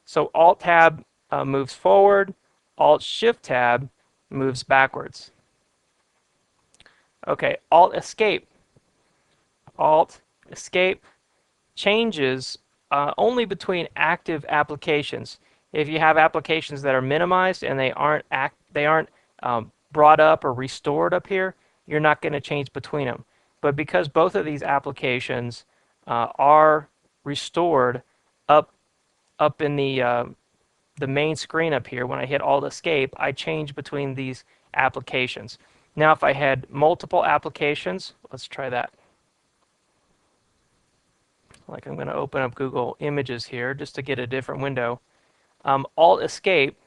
So Alt-Tab moves forward. Alt-Shift-Tab moves backwards. Okay, Alt-Escape. Alt-Escape changes only between active applications. If you have applications that are minimized and they aren't brought up or restored up here, you're not going to change between them. But because both of these applications are restored up in the main screen up here, when I hit Alt Escape, I change between these applications. Now if I had multiple applications, let's try that. Like I'm going to open up Google Images here just to get a different window. Alt Escape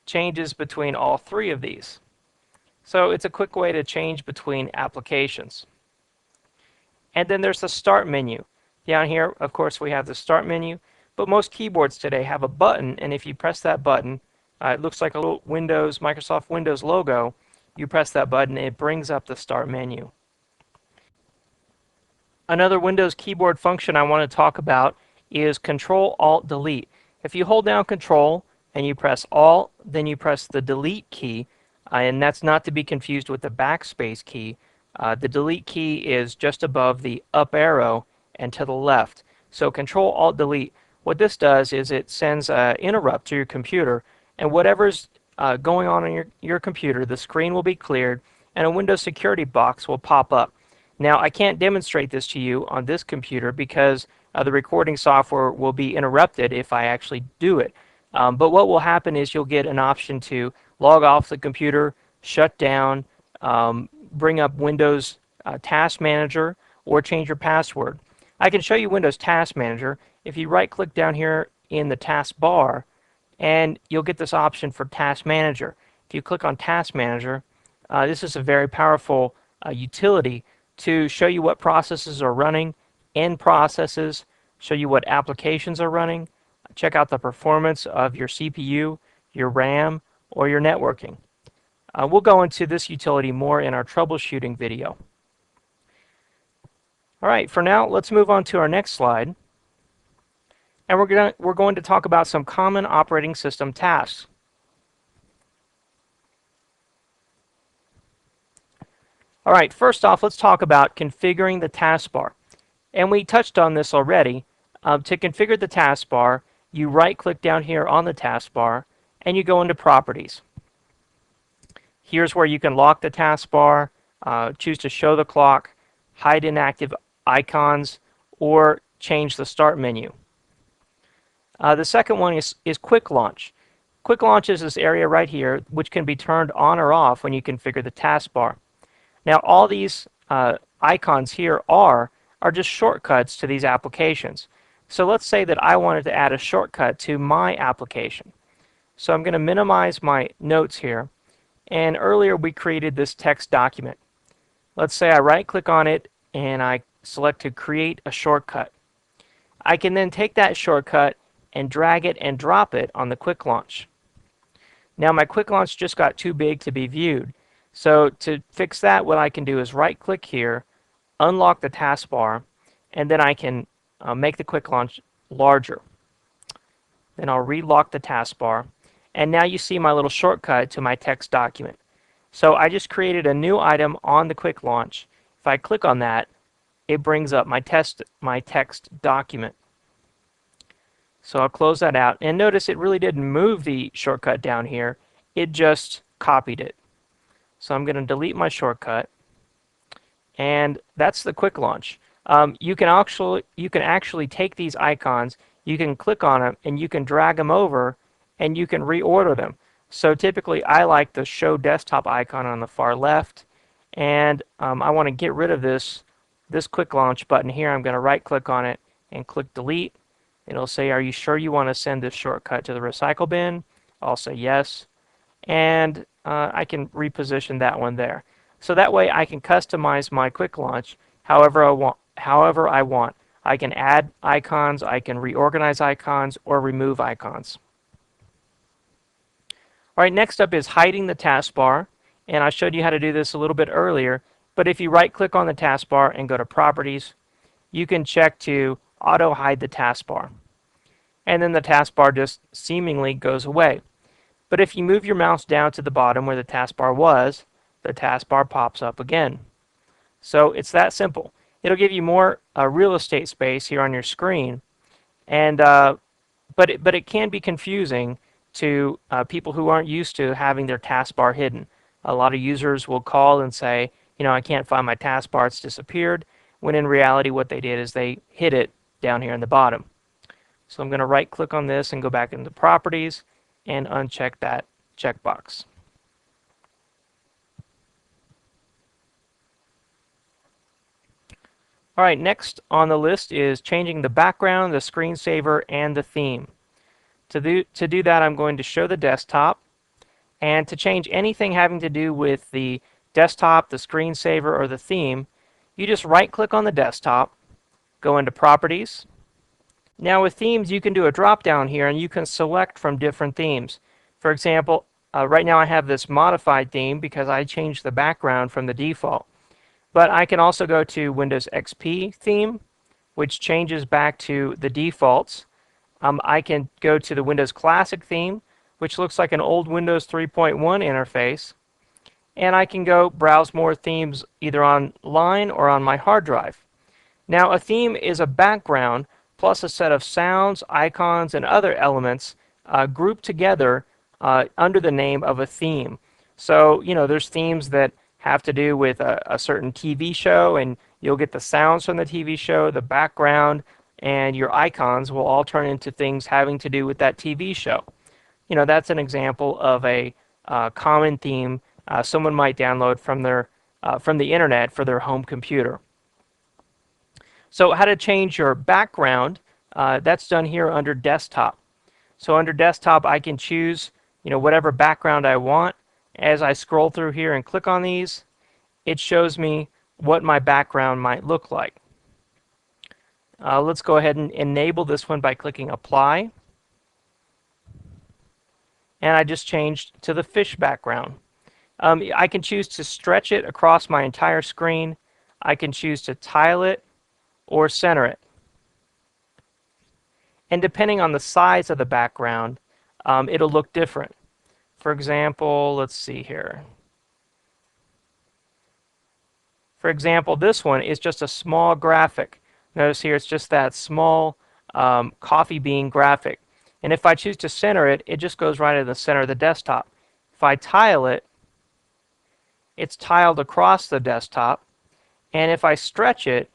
changes between all three of these. So it's a quick way to change between applications. And then there's the Start menu. Down here, of course, we have the Start menu, but most keyboards today have a button, and if you press that button, it looks like a little Microsoft Windows logo. You press that button, it brings up the Start menu. Another Windows keyboard function I want to talk about is Control-Alt-Delete. If you hold down Control and you press Alt, then you press the Delete key, and that's not to be confused with the backspace key. The Delete key is just above the up arrow and to the left. So Control-Alt-Delete, what this does is it sends an interrupt to your computer, and whatever's going on your computer, the screen will be cleared and a Windows security box will pop up. Now, I can't demonstrate this to you on this computer because the recording software will be interrupted if I actually do it. But what will happen is you'll get an option to log off the computer, shut down, bring up Windows Task Manager, or change your password. I can show you Windows Task Manager. If you right click down here in the task bar, and you'll get this option for Task Manager. If you click on Task Manager, this is a very powerful utility to show you what processes are running, end processes, show you what applications are running, check out the performance of your CPU, your RAM, or your networking. We'll go into this utility more in our troubleshooting video. All right, for now, let's move on to our next slide. And we're going to talk about some common operating system tasks. All right, first off, let's talk about configuring the taskbar. And we touched on this already. To configure the taskbar, you right-click down here on the taskbar, and you go into Properties. Here's where you can lock the taskbar, choose to show the clock, hide inactive icons, or change the Start menu. The second one is Quick Launch. Quick Launch is this area right here, which can be turned on or off when you configure the taskbar. Now, all these icons here are just shortcuts to these applications. So let's say that I wanted to add a shortcut to my application. So I'm going to minimize my notes here. And earlier we created this text document. Let's say I right-click on it and I select to create a shortcut. I can then take that shortcut and drag it and drop it on the Quick Launch. Now my Quick Launch just got too big to be viewed. So to fix that, what I can do is right-click here, unlock the taskbar, and then I can make the Quick Launch larger. Then I'll relock the taskbar, and now you see my little shortcut to my text document. So I just created a new item on the Quick Launch. If I click on that, it brings up my text document. So I'll close that out, and notice it really didn't move the shortcut down here, it just copied it. So I'm going to delete my shortcut, and that's the Quick Launch. You can actually take these icons, you can click on them, and you can drag them over, and you can reorder them. So typically I like the Show Desktop icon on the far left, and I want to get rid of this Quick Launch button here. I'm going to right click on it and click Delete. It'll say, are you sure you want to send this shortcut to the recycle bin? I'll say yes, and I can reposition that one there. So that way I can customize my Quick Launch however I want. I can add icons, I can reorganize icons, or remove icons. All right, next up is hiding the taskbar, and I showed you how to do this a little bit earlier, but if you right-click on the taskbar and go to Properties, you can check to auto hide the taskbar. And then the taskbar just seemingly goes away. But if you move your mouse down to the bottom where the taskbar was, the taskbar pops up again. So it's that simple. It'll give you more real estate space here on your screen, and but it can be confusing to people who aren't used to having their taskbar hidden. A lot of users will call and say, you know, I can't find my taskbar, it's disappeared, when in reality what they did is they hid it down here in the bottom. So I'm going to right click on this and go back into Properties and uncheck that checkbox. All right, next on the list is changing the background, the screensaver, and the theme. To do that, I'm going to show the desktop, and to change anything having to do with the desktop, the screensaver, or the theme, you just right-click on the desktop, go into Properties. Now with themes, you can do a drop-down here, and you can select from different themes. For example, right now I have this modified theme because I changed the background from the default. But I can also go to Windows XP theme, which changes back to the defaults. I can go to the Windows Classic theme, which looks like an old Windows 3.1 interface. And I can go browse more themes either online or on my hard drive. Now a theme is a background plus a set of sounds, icons, and other elements grouped together under the name of a theme. So, there's themes that have to do with a certain TV show, and you'll get the sounds from the TV show, the background, and your icons will all turn into things having to do with that TV show. That's an example of a common theme someone might download from the internet for their home computer. So how to change your background, that's done here under desktop. So under desktop, I can choose whatever background I want. As I scroll through here and click on these, it shows me what my background might look like. Let's go ahead and enable this one by clicking apply. And I just changed to the fish background. I can choose to stretch it across my entire screen. I can choose to tile it or center it. And depending on the size of the background, it'll look different. For example, let's see here. For example, this one is just a small graphic. Notice here it's just that small coffee bean graphic. And if I choose to center it, it just goes right in the center of the desktop. If I tile it, it's tiled across the desktop. And if I stretch it,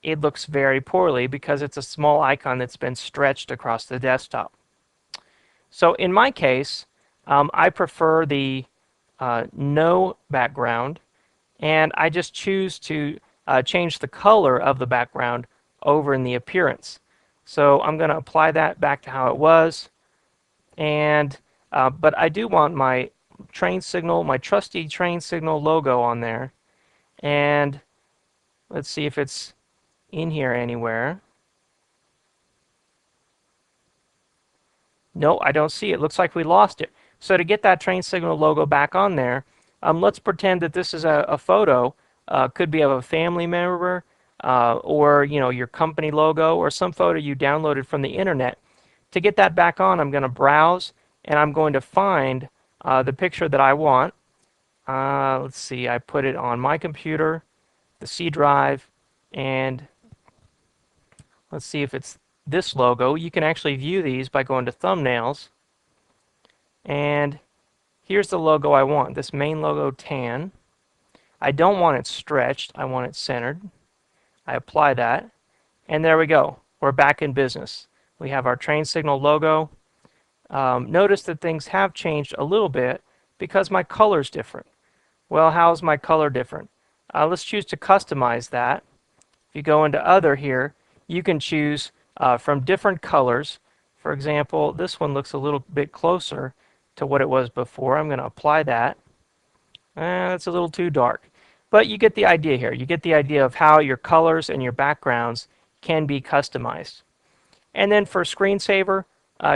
it looks very poorly because it's a small icon that's been stretched across the desktop. So in my case, I prefer the no background, and I just choose to change the color of the background over in the appearance. So I'm going to apply that back to how it was, and but I do want my train signal, my trusty train signal logo on there, and let's see if it's in here anywhere. No, I don't see it. Looks like we lost it. So to get that train signal logo back on there, let's pretend that this is a photo. Could be of a family member, or your company logo, or some photo you downloaded from the internet. To get that back on, I'm going to browse, and I'm going to find the picture that I want. Let's see, I put it on my computer, the C drive, and let's see if it's this logo. You can actually view these by going to thumbnails, and here's the logo I want, this main logo tan. I don't want it stretched, I want it centered. I apply that, and there we go. We're back in business. We have our train signal logo. Notice that things have changed a little bit because my color's different. Well, how's my color different? Let's choose to customize that. If you go into other here, you can choose from different colors. For example, this one looks a little bit closer to what it was before. I'm going to apply that. That's a little too dark. But you get the idea here. You get the idea of how your colors and your backgrounds can be customized. And then for screensaver,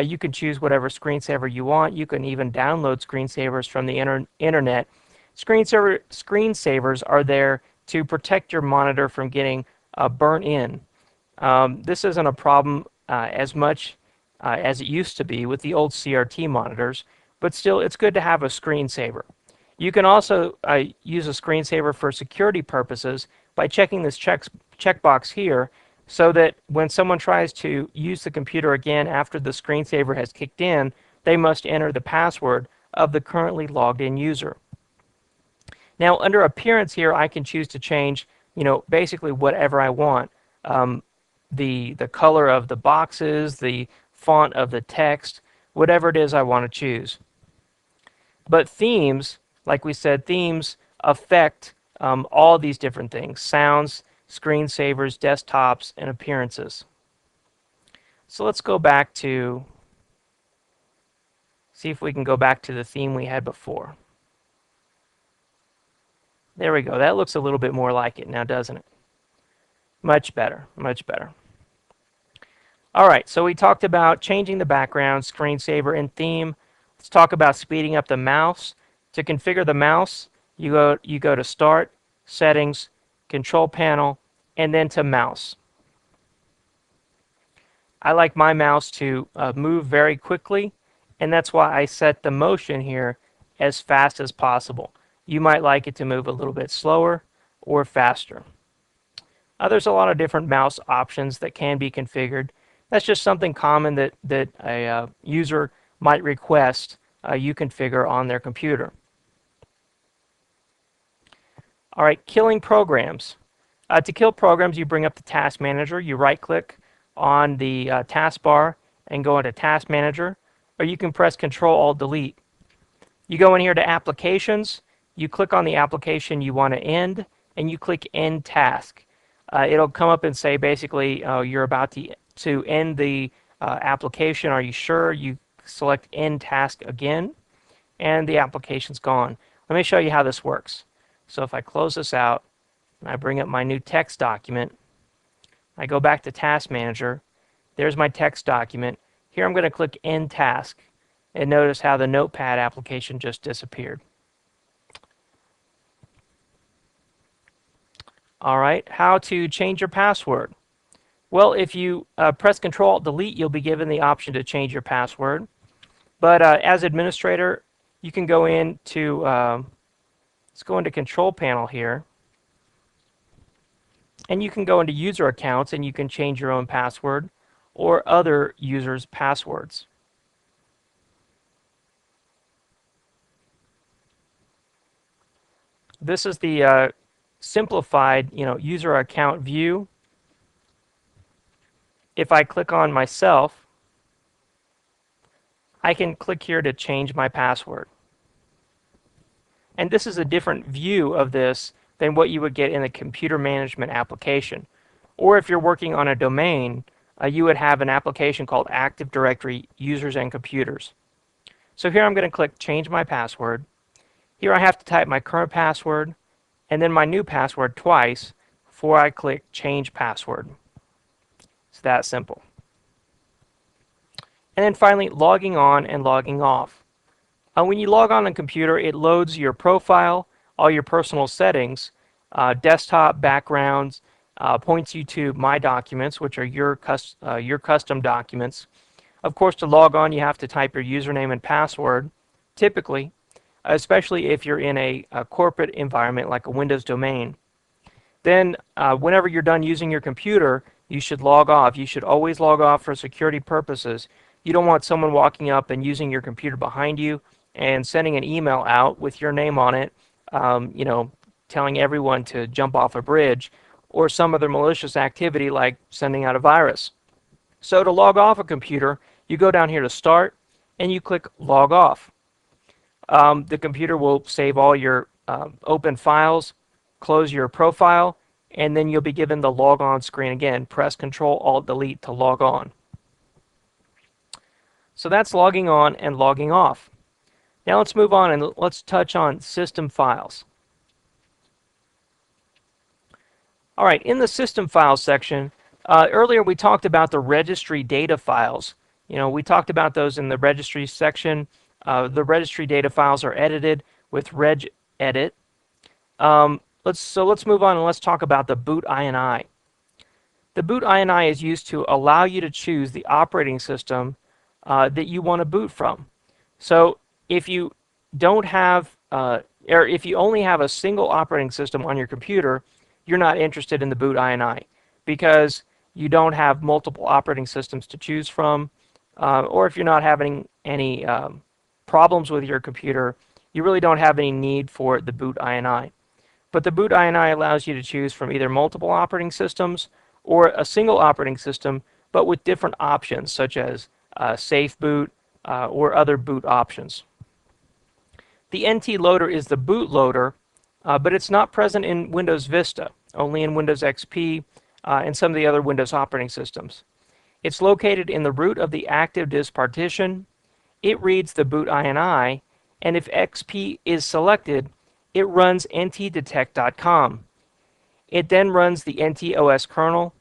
you can choose whatever screensaver you want. You can even download screensavers from the internet. Screensavers are there to protect your monitor from getting burnt in. This isn't a problem as much as it used to be with the old CRT monitors, but still it's good to have a screensaver. You can also use a screensaver for security purposes by checking this checkbox here, so that when someone tries to use the computer again after the screensaver has kicked in, they must enter the password of the currently logged in user. Now under appearance here, I can choose to change basically whatever I want. The color of the boxes, the font of the text, whatever it is I want to choose. But themes, like we said, themes affect all these different things: sounds, screensavers, desktops, and appearances. So let's go back to, see if we can go back to the theme we had before. There we go. That looks a little bit more like it now, doesn't it? Much better, much better. All right, so we talked about changing the background, screensaver, and theme. Let's talk about speeding up the mouse. To configure the mouse, you go to Start, Settings, Control Panel, and then to Mouse. I like my mouse to move very quickly, and that's why I set the motion here as fast as possible. You might like it to move a little bit slower or faster. There's a lot of different mouse options that can be configured. That's just something common that a user might request you configure on their computer. All right, killing programs. To kill programs, you bring up the Task Manager. You right-click on the taskbar and go into Task Manager, or you can press Control-Alt-Delete. You go in here to Applications. You click on the application you want to end, and you click End Task. It'll come up and say basically you're about to end the application. Are you sure? You select End Task again, and the application's gone. Let me show you how this works. So if I close this out, and I bring up my new text document, I go back to Task Manager. There's my text document. Here I'm going to click End Task, and notice how the Notepad application just disappeared. All right, how to change your password. Well, if you press Control-Alt-Delete, you'll be given the option to change your password. But as administrator, you can go into, let's go into Control Panel here. And you can go into user accounts and you can change your own password or other users' passwords. This is the simplified, user account view. If I click on myself, I can click here to change my password. And this is a different view of this than what you would get in a computer management application. Or if you're working on a domain, you would have an application called Active Directory Users and Computers. So here I'm going to click Change My Password. Here I have to type my current password and then my new password twice before I click Change Password. It's that simple. And then finally, logging on and logging off. When you log on a computer, it loads your profile, all your personal settings, desktop, backgrounds, points you to My Documents, which are your custom documents. Of course, to log on, you have to type your username and password, typically, especially if you're in a corporate environment like a Windows domain. Then, whenever you're done using your computer, you should log off. You should always log off for security purposes. You don't want someone walking up and using your computer behind you and sending an email out with your name on it, telling everyone to jump off a bridge, or some other malicious activity like sending out a virus. So to log off a computer, you go down here to Start, and you click Log Off. The computer will save all your open files, close your profile, and then you'll be given the Log On screen again. Press Control-Alt-Delete to log on. So that's logging on and logging off. Now let's move on and let's touch on system files. All right, in the system files section, earlier we talked about the registry data files. We talked about those in the registry section. The registry data files are edited with regedit. Let's move on and let's talk about the boot INI. The boot INI is used to allow you to choose the operating system that you want to boot from. So if you don't have, or if you only have a single operating system on your computer, you're not interested in the boot INI because you don't have multiple operating systems to choose from, or if you're not having any problems with your computer, you really don't have any need for the boot INI. But the boot INI allows you to choose from either multiple operating systems or a single operating system, but with different options such as safe boot or other boot options. The NT loader is the bootloader, but it's not present in Windows Vista, only in Windows XP and some of the other Windows operating systems. It's located in the root of the active disk partition. It reads the boot INI, and if XP is selected, it runs ntdetect.com. It then runs the NTOS kernel,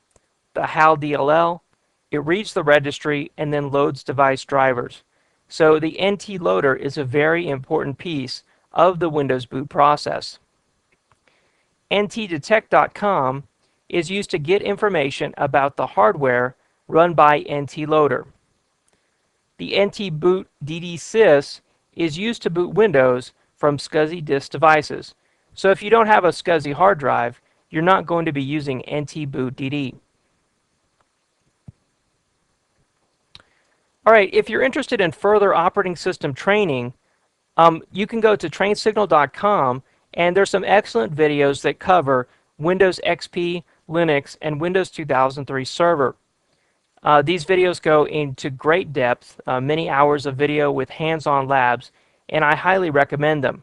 the HAL DLL, it reads the registry, and then loads device drivers. So the NT loader is a very important piece of the Windows boot process. ntdetect.com is used to get information about the hardware run by ntloader. The ntboot DDSys is used to boot Windows from SCSI disk devices. So if you don't have a SCSI hard drive, you're not going to be using ntboot DD. All right, if you're interested in further operating system training, you can go to trainsignal.com, and there's some excellent videos that cover Windows XP, Linux, and Windows 2003 Server. These videos go into great depth, many hours of video with hands-on labs, and I highly recommend them.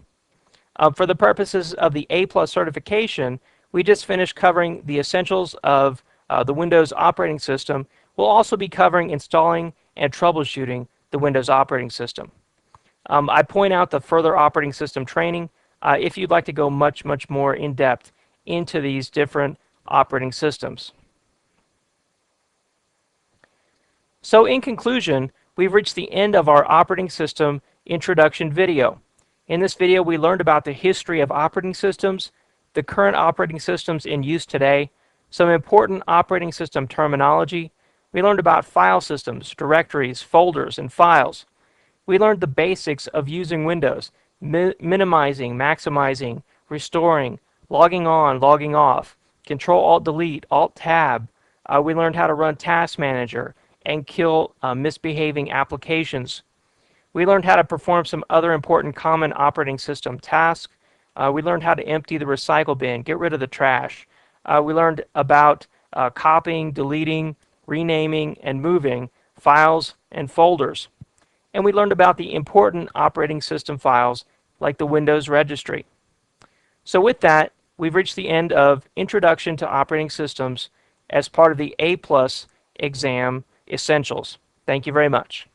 For the purposes of the A+ certification, we just finished covering the essentials of the Windows operating system. We'll also be covering installing and troubleshooting the Windows operating system. I point out the further operating system training if you'd like to go much more in depth into these different operating systems. So in conclusion, we've reached the end of our operating system introduction video. In this video, we learned about the history of operating systems, the current operating systems in use today, some important operating system terminology. We learned about file systems, directories, folders, and files. We learned the basics of using Windows, minimizing, maximizing, restoring, logging on, logging off, Control-Alt-Delete, Alt-Tab. We learned how to run Task Manager and kill misbehaving applications. We learned how to perform some other important common operating system tasks. We learned how to empty the recycle bin, get rid of the trash. We learned about copying, deleting, renaming, and moving files and folders. And we learned about the important operating system files like the Windows registry. So with that, we've reached the end of Introduction to Operating Systems as part of the A+ exam essentials. Thank you very much.